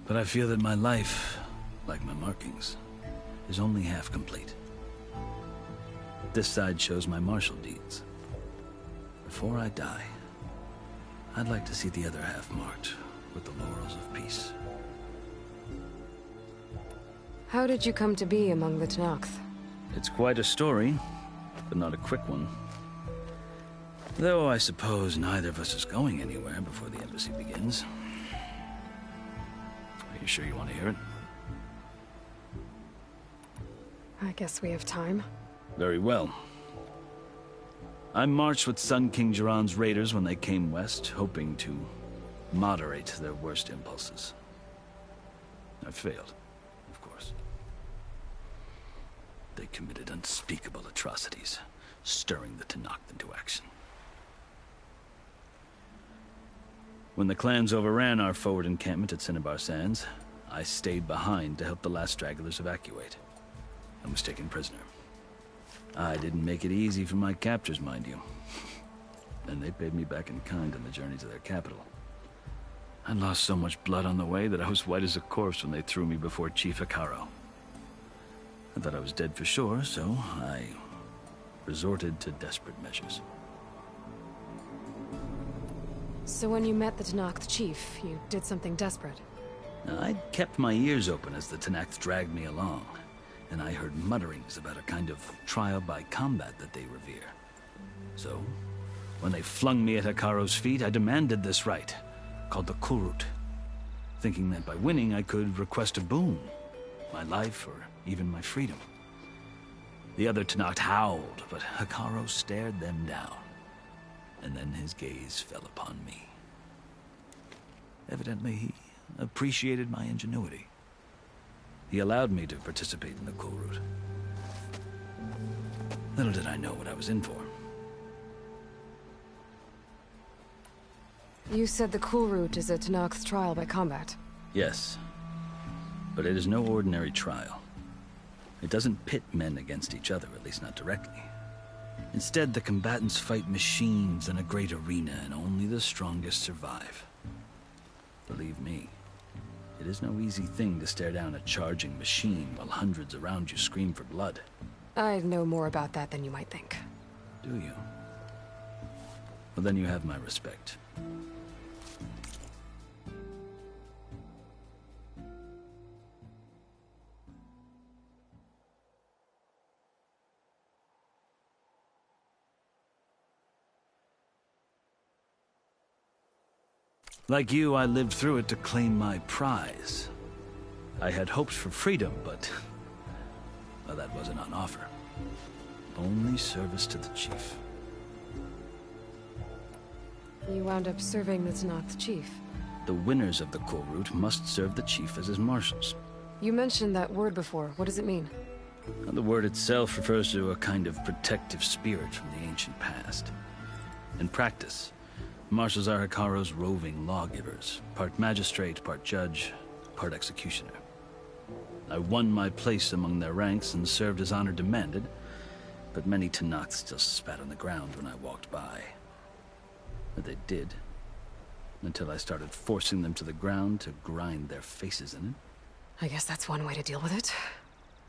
But I feel that my life, like my markings, is only half complete. This side shows my martial deeds. A Before I die, I'd like to see the other half marked with the laurels of peace. How did you come to be among the Tenakth? It's quite a story, but not a quick one. Though I suppose neither of us is going anywhere before the embassy begins. Are you sure you want to hear it? I guess we have time. Very well. I marched with Sun King Jiran's raiders when they came west, hoping to moderate their worst impulses. I failed, of course. They committed unspeakable atrocities, stirring the Tenakth into action. When the clans overran our forward encampment at Cinnabar Sands, I stayed behind to help the last stragglers evacuate, and was taken prisoner. I didn't make it easy for my captors, mind you. And they paid me back in kind on the journey to their capital. I lost so much blood on the way that I was white as a corpse when they threw me before Chief Hekarro. I thought I was dead for sure, so I resorted to desperate measures. So when you met the Tenakth chief, you did something desperate? I'd kept my ears open as the Tenakth dragged me along, and I heard mutterings about a kind of trial by combat that they revere. So, when they flung me at Hekarro's feet, I demanded this right, called the Kulrut, thinking that by winning I could request a boon, my life or even my freedom. The other Tenakth howled, but Hekarro stared them down, and then his gaze fell upon me. Evidently, he appreciated my ingenuity. He allowed me to participate in the Kulrut. Little did I know what I was in for. You said the Kulrut is a Tenakth's trial by combat. Yes, but it is no ordinary trial. It doesn't pit men against each other, at least not directly. Instead, the combatants fight machines in a great arena, and only the strongest survive. Believe me, it is no easy thing to stare down a charging machine while hundreds around you scream for blood. I know more about that than you might think. Do you? Well, then you have my respect. Like you, I lived through it to claim my prize. I had hoped for freedom, but well, that wasn't on offer. Only service to the chief. You wound up serving the Tenakth chief. The winners of the Kulrut must serve the chief as his marshals. You mentioned that word before. What does it mean? The word itself refers to a kind of protective spirit from the ancient past. In practice, marshals are Hekarro's roving lawgivers, part magistrate, part judge, part executioner. I won my place among their ranks and served as honor demanded, but many Tenakth still spat on the ground when I walked by. But they did, until I started forcing them to the ground to grind their faces in it. I guess that's one way to deal with it.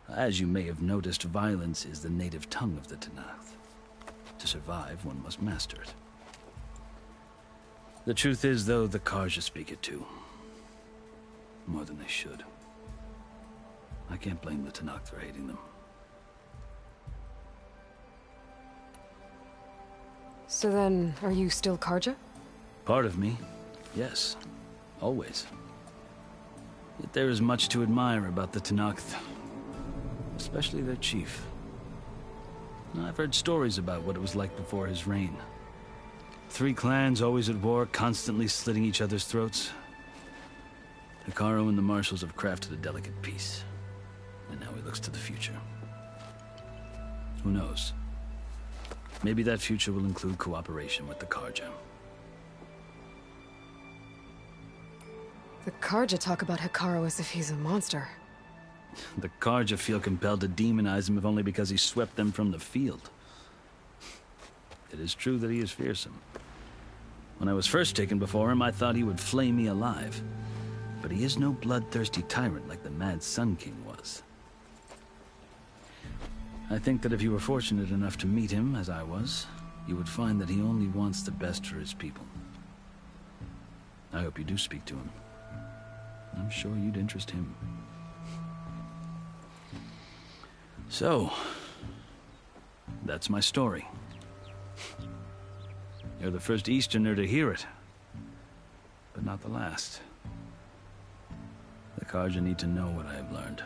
As you may have noticed, violence is the native tongue of the Tenakth. To survive, one must master it. The truth is, though, the Carja speak it too. More than they should. I can't blame the Tenakth for hating them. So then, are you still Carja? Part of me, yes. Always. Yet there is much to admire about the Tenakth. Especially their chief. I've heard stories about what it was like before his reign. 3 clans always at war, constantly slitting each other's throats. Hekarro and the marshals have crafted a delicate peace. And now he looks to the future. Who knows? Maybe that future will include cooperation with the Carja. The Carja talk about Hekarro as if he's a monster. The Carja feel compelled to demonize him if only because he swept them from the field. It is true that he is fearsome. When I was first taken before him, I thought he would flay me alive. But he is no bloodthirsty tyrant like the Mad Sun King was. I think that if you were fortunate enough to meet him, as I was, you would find that he only wants the best for his people. I hope you do speak to him. I'm sure you'd interest him. So, that's my story. You're the first Easterner to hear it, but not the last. The Carja need to know what I have learned.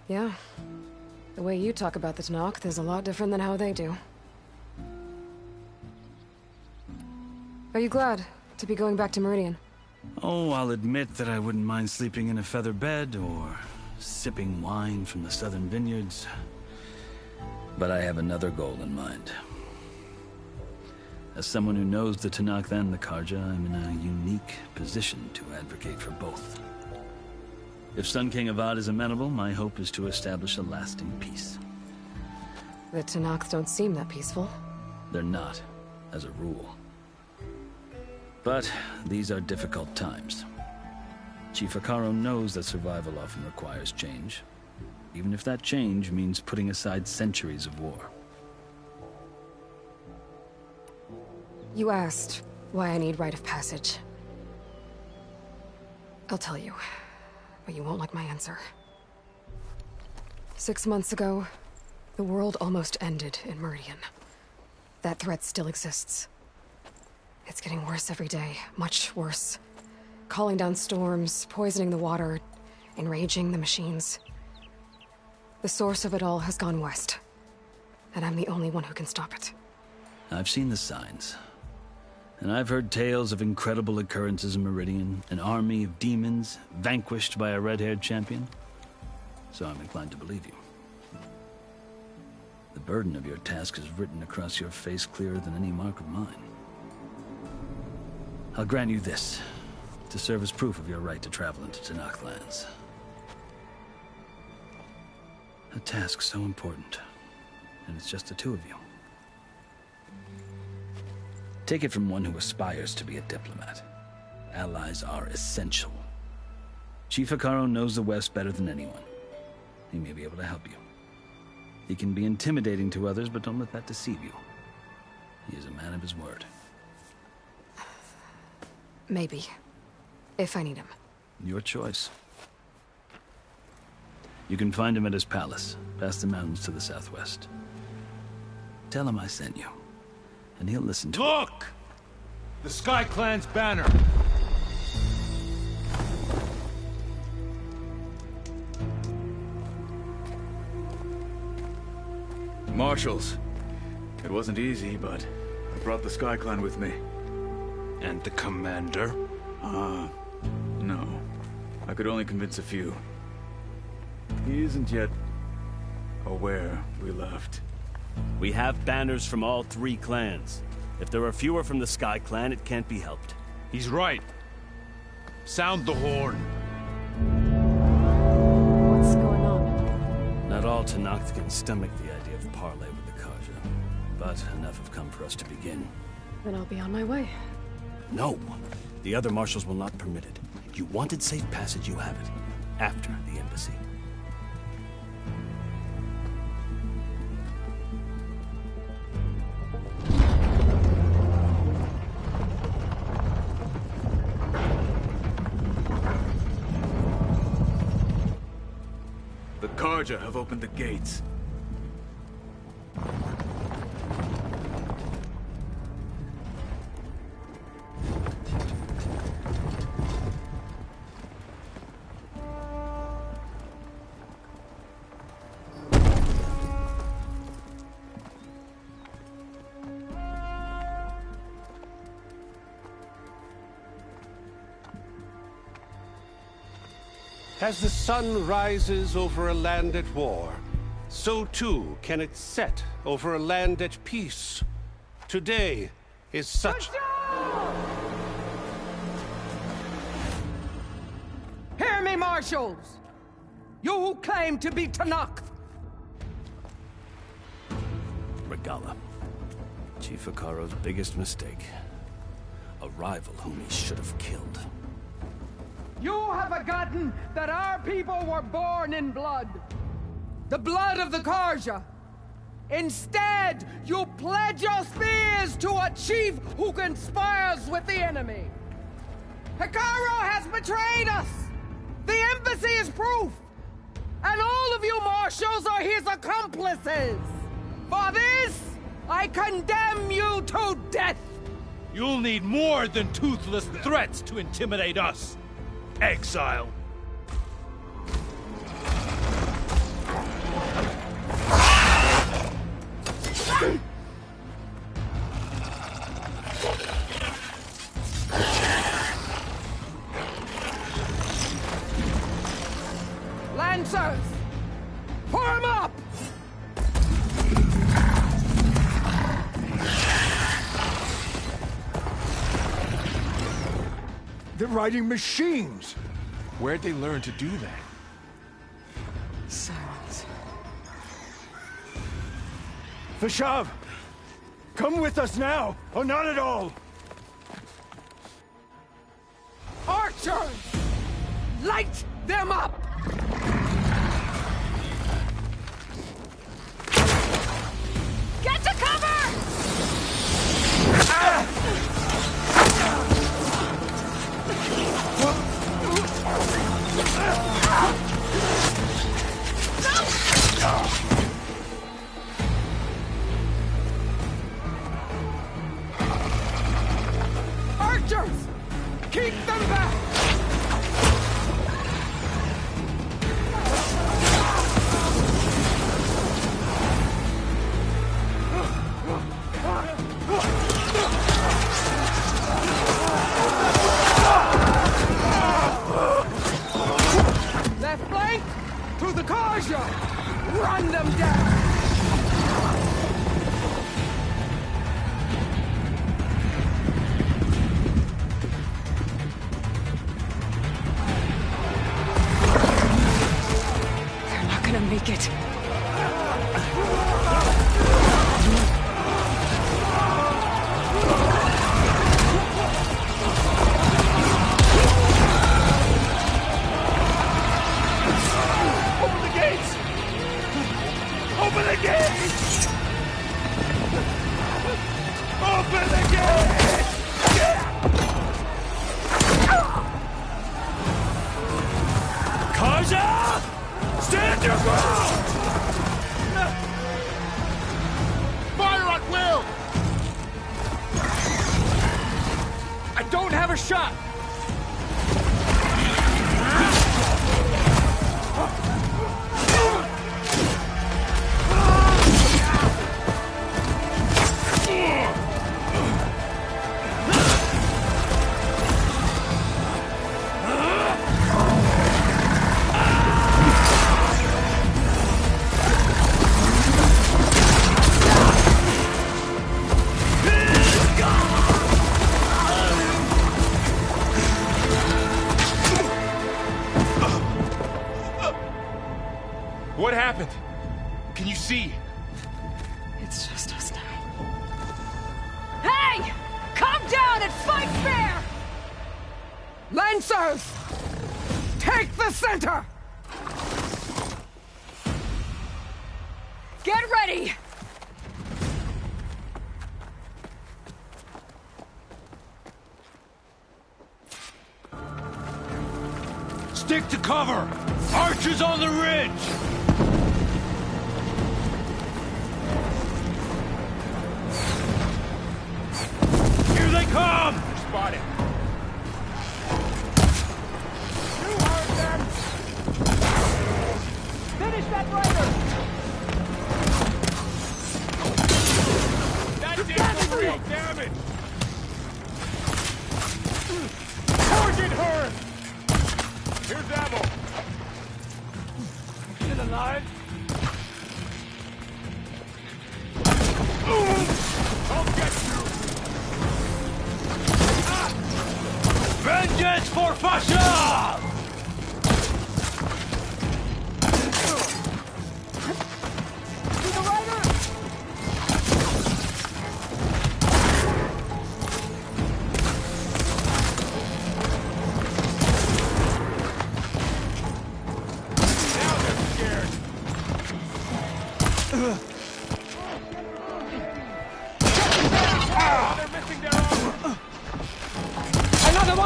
Yeah. The way you talk about the Tenakth is a lot different than how they do. Are you glad to be going back to Meridian? Oh, I'll admit that I wouldn't mind sleeping in a feather bed or sipping wine from the southern vineyards. But I have another goal in mind. As someone who knows the Tenakth and the Carja, I'm in a unique position to advocate for both. If Sun King Avad is amenable, my hope is to establish a lasting peace. The Tenakth don't seem that peaceful. They're not, as a rule. But these are difficult times. Chief Hekarro knows that survival often requires change, even if that change means putting aside centuries of war. You asked why I need rite of passage. I'll tell you, but you won't like my answer. 6 months ago, the world almost ended in Meridian. That threat still exists. It's getting worse every day, much worse. Calling down storms, poisoning the water, enraging the machines. The source of it all has gone west, and I'm the only one who can stop it. I've seen the signs. And I've heard tales of incredible occurrences in Meridian, an army of demons vanquished by a red-haired champion. So I'm inclined to believe you. The burden of your task is written across your face clearer than any mark of mine. I'll grant you this, to serve as proof of your right to travel into Tenakth lands. A task so important, and it's just the two of you. Take it from one who aspires to be a diplomat. Allies are essential. Chief Hekarro knows the West better than anyone. He may be able to help you. He can be intimidating to others, but don't let that deceive you. He is a man of his word. Maybe. If I need him. Your choice. You can find him at his palace, past the mountains to the southwest. Tell him I sent you, and he'll listen to Look! The Sky Clan's banner! Marshals. It wasn't easy, but I brought the Sky Clan with me. And the commander? No. I could only convince a few. He isn't yet aware we left. We have banners from all 3 clans. If there are fewer from the Sky Clan, it can't be helped. He's right. Sound the horn. What's going on? Not all Tenakth can stomach the idea of parley with the Carja, but enough have come for us to begin. Then I'll be on my way. No! The other marshals will not permit it. You wanted safe passage, you have it. After the embassy. The Carja have opened the gates. As the sun rises over a land at war, so too can it set over a land at peace. Today is such... Hear me, marshals! You who claim to be Tenakth! Regalla. Chief Hekarro's biggest mistake. A rival whom he should have killed. You have forgotten that our people were born in blood. The blood of the Carja. Instead, you pledge your spears to a chief who conspires with the enemy. Hekarro has betrayed us! The embassy is proof! And all of you marshals are his accomplices! For this, I condemn you to death! You'll need more than toothless threats to intimidate us, exile. Lancers! Form up! They're riding machines! Where'd they learn to do that? Silence. Vashav! Come with us now, or not at all! Archers! Light them up! Get to cover! Archers! Keep them back! Left flank! To the Karja! Run them down! They're not gonna make it. Open the gates! Open the gates! Open the gates! Karja! Stand your ground! Fire at will! I don't have a shot! What happened? Can you see? It's just us now. Hey! Come down and fight fair! Lancers! Take the center! Get ready! Stick to cover! Archers on the ridge! Here they come! Spotted. You heard them! Finish that rider! That did some real damage! Target her! Here's ammo. Still alive? I'll get you! Vengeance for Fashav! To the rider! Now they're scared.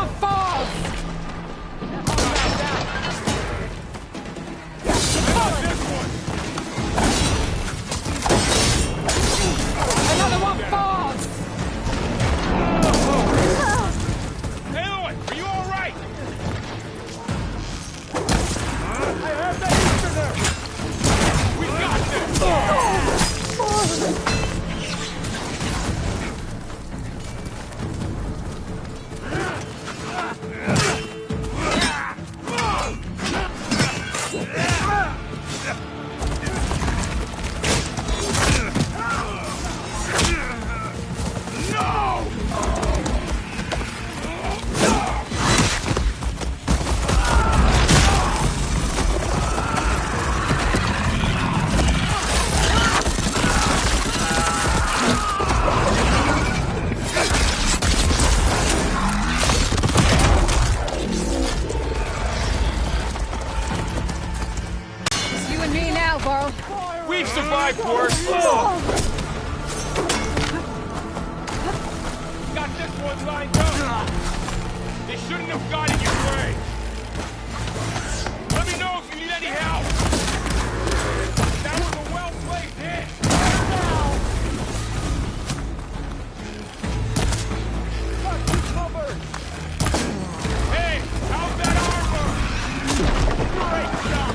one falls! Another one falls! Aloy, are you all right? I have that Easterner! We got It's you and me now, Varl. We've survived worse. Got this one lined up. They shouldn't have got in your way. Let me know if you need any help. That was a well-placed hit. Got you covered. Hey, how's that armor? Great job.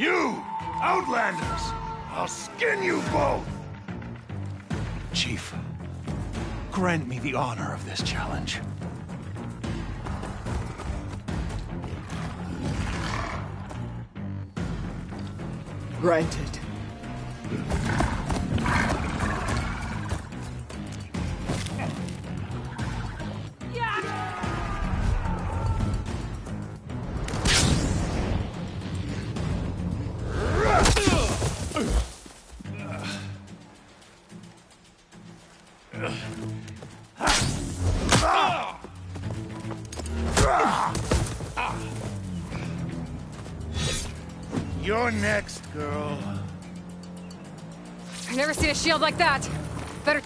You! Outlanders! I'll skin you both! Chief, grant me the honor of this challenge. Granted. You're next, girl. I've never seen a shield like that. Better...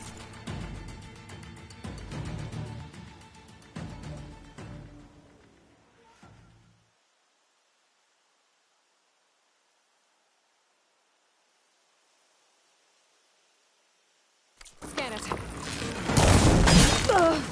Scan it. Ugh.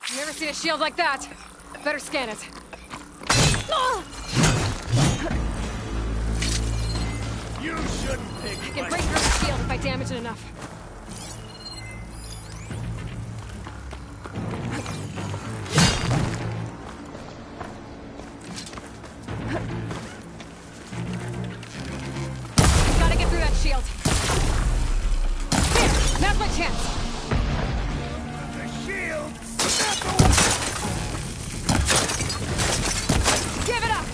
I've never seen a shield like that. Better scan it. You shouldn't pick I can break through the shield if I damage it enough. Gotta get through that shield. Here, now's my chance. Give it up!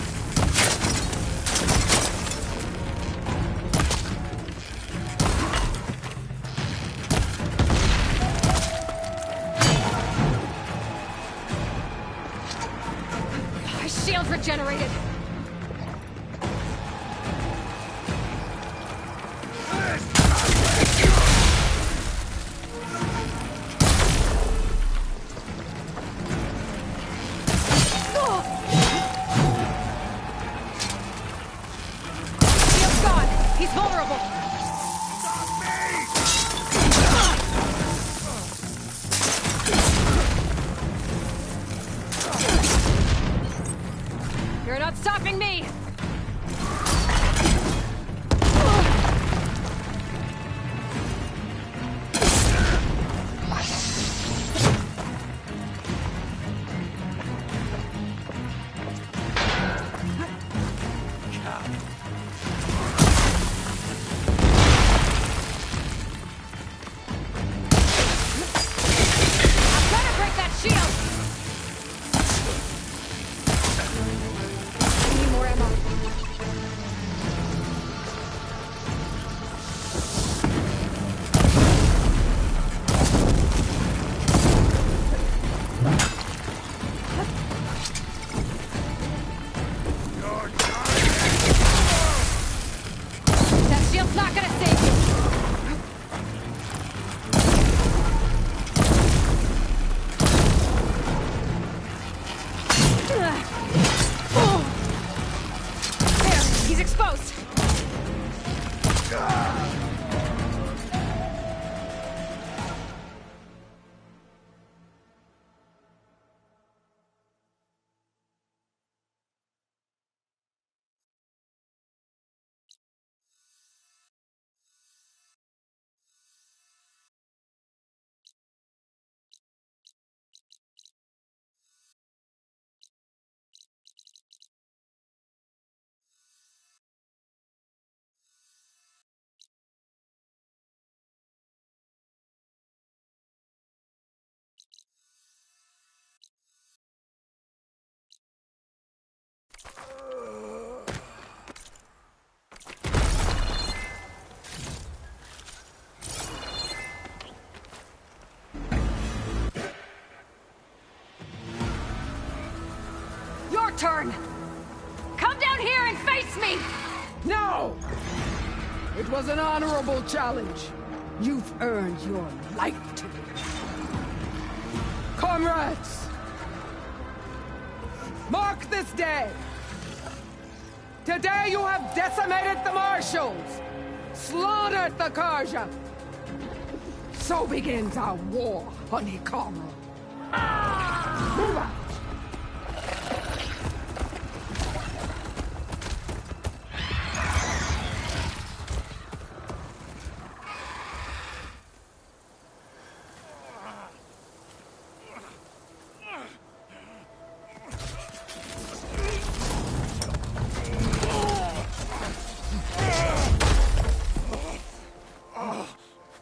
My shield's regenerated. Shield's gone. He's vulnerable. You're not stopping me! I'm trying to break that shield! I need more ammo. That shield's not gonna save you! There, he's exposed. Your turn! Come down here and face me! No! It was an honorable challenge. You've earned your life today. Comrades! Mark this day! Today you have decimated the Marshals! Slaughtered the Carja! So begins our war on Hikaru. Move out!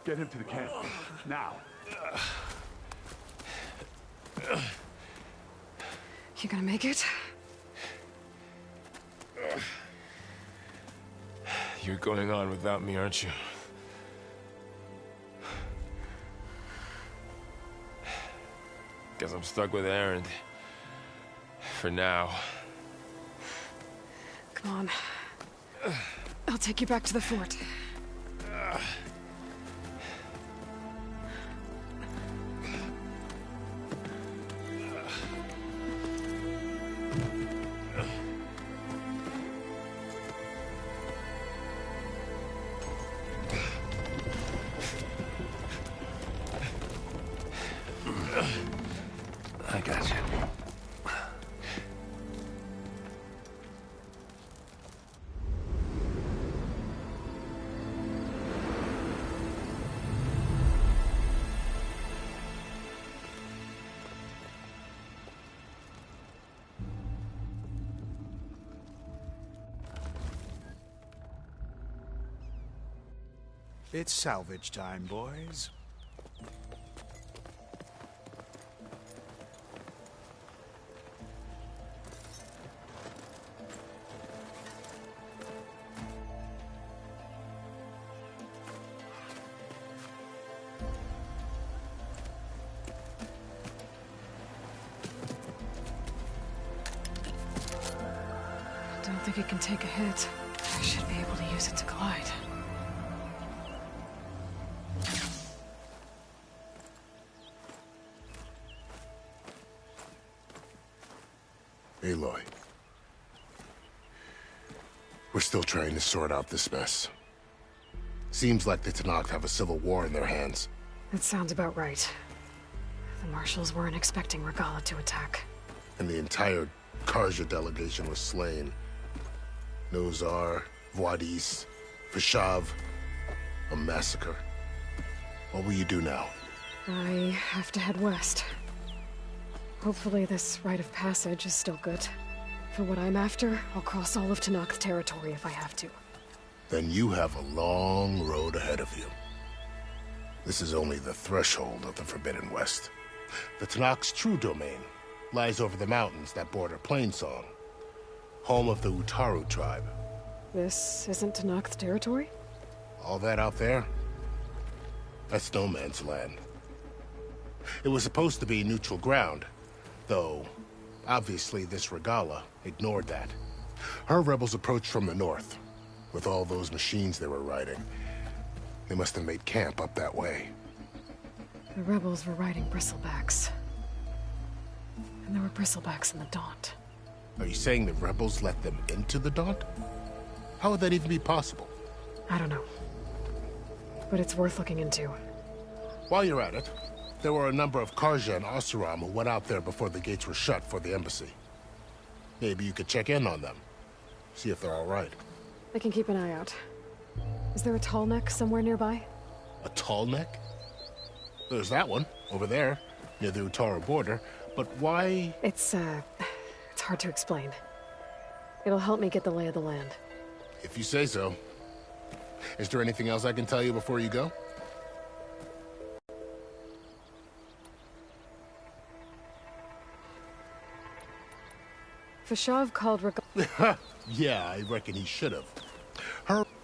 Get him to the camp. Now. You gonna make it? You're going on without me, aren't you? Guess I'm stuck with Erend. For now. Come on. I'll take you back to the fort. I got you. It's salvage time, boys. I don't think it can take a hit. I should be able to use it to glide. Aloy. We're still trying to sort out this mess. Seems like the Tenakth have a civil war in their hands. That sounds about right. The Marshals weren't expecting Regalla to attack. And the entire Carja delegation was slain. Nozar, Vuadis, Vishav. A massacre. What will you do now? I have to head west. Hopefully this rite of passage is still good. For what I'm after, I'll cross all of Tenakth territory if I have to. Then you have a long road ahead of you. This is only the threshold of the Forbidden West. The Tenakth's true domain lies over the mountains that border Plainsong, home of the Utaru tribe. This isn't Tenakth territory? All that out there? That's no man's land. It was supposed to be neutral ground, though obviously this Regalla ignored that. Her rebels approached from the north, with all those machines they were riding. They must have made camp up that way. The rebels were riding bristlebacks. And there were bristlebacks in the Daunt. Are you saying the rebels let them into the Daunt? How would that even be possible? I don't know. But it's worth looking into. While you're at it, there were a number of Carja and Oseram who went out there before the gates were shut for the embassy. Maybe you could check in on them. See if they're all right. I can keep an eye out. Is there a tall neck somewhere nearby? A tall neck? There's that one, over there, near the Utaru border. But why? It's hard to explain. It'll help me get the lay of the land. If you say so. Is there anything else I can tell you before you go? Vishav called Regalla. Yeah, I reckon he should have.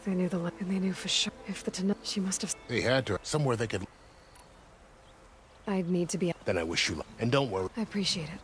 They knew and they knew Vishav. If the Tenakth, she must have. They had to. Somewhere they could. I'd need to be. Then I wish you luck. And don't worry. I appreciate it.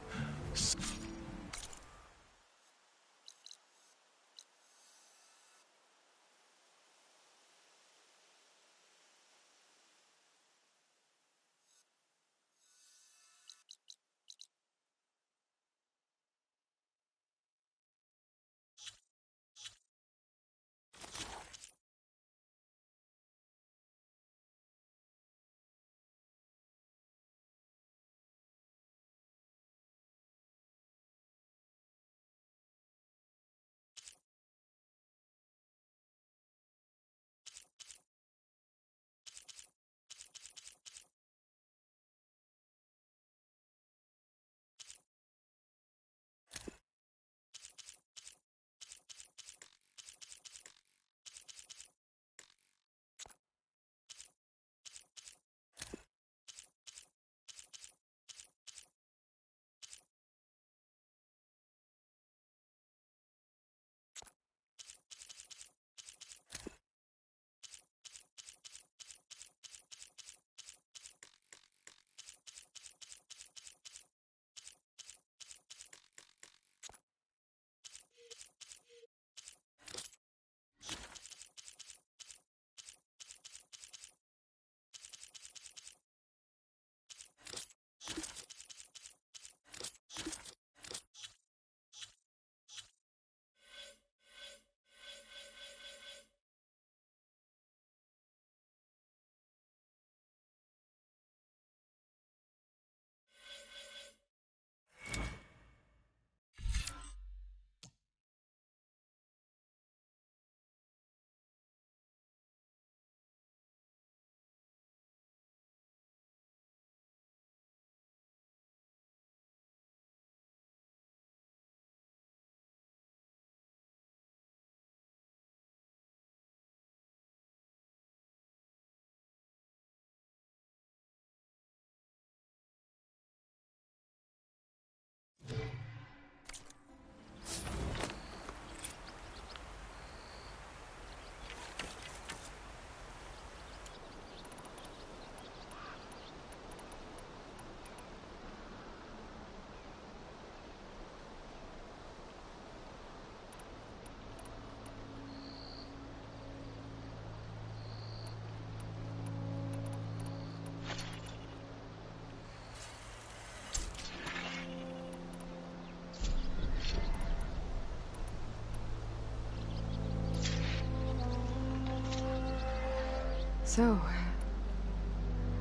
So,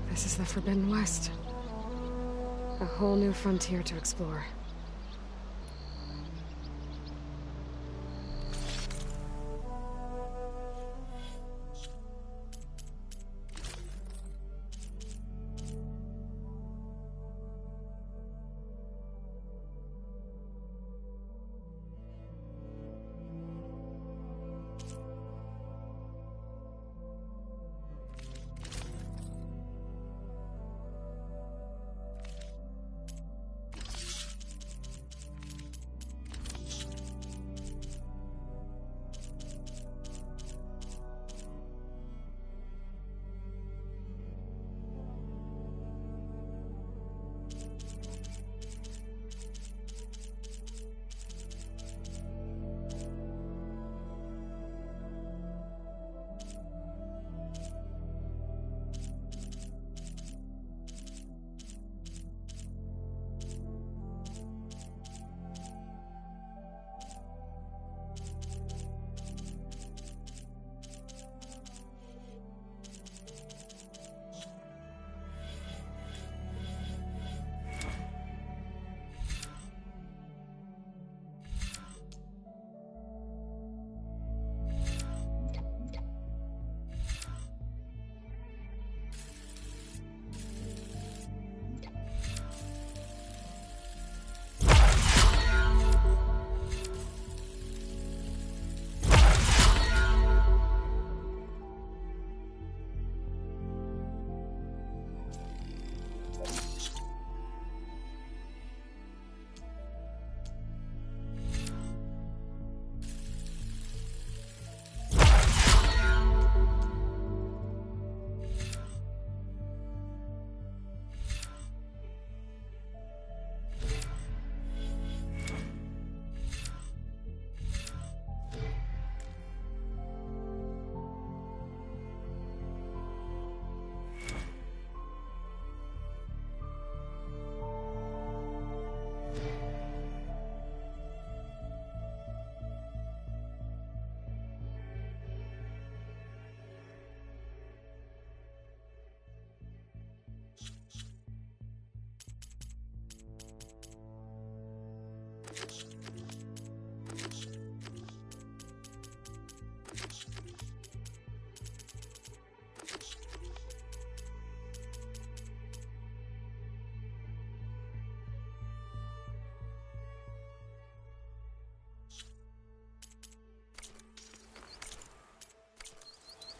this is the Forbidden West. A whole new frontier to explore.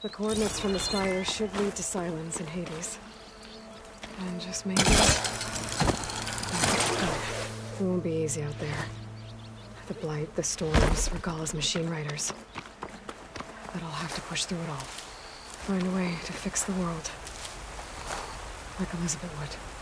The coordinates from the Spire should lead to Silence and Hades. And just maybe... It won't be easy out there. The Blight, the Storms, Regalla's machine riders. But I'll have to push through it all. Find a way to fix the world. Like Elizabeth would.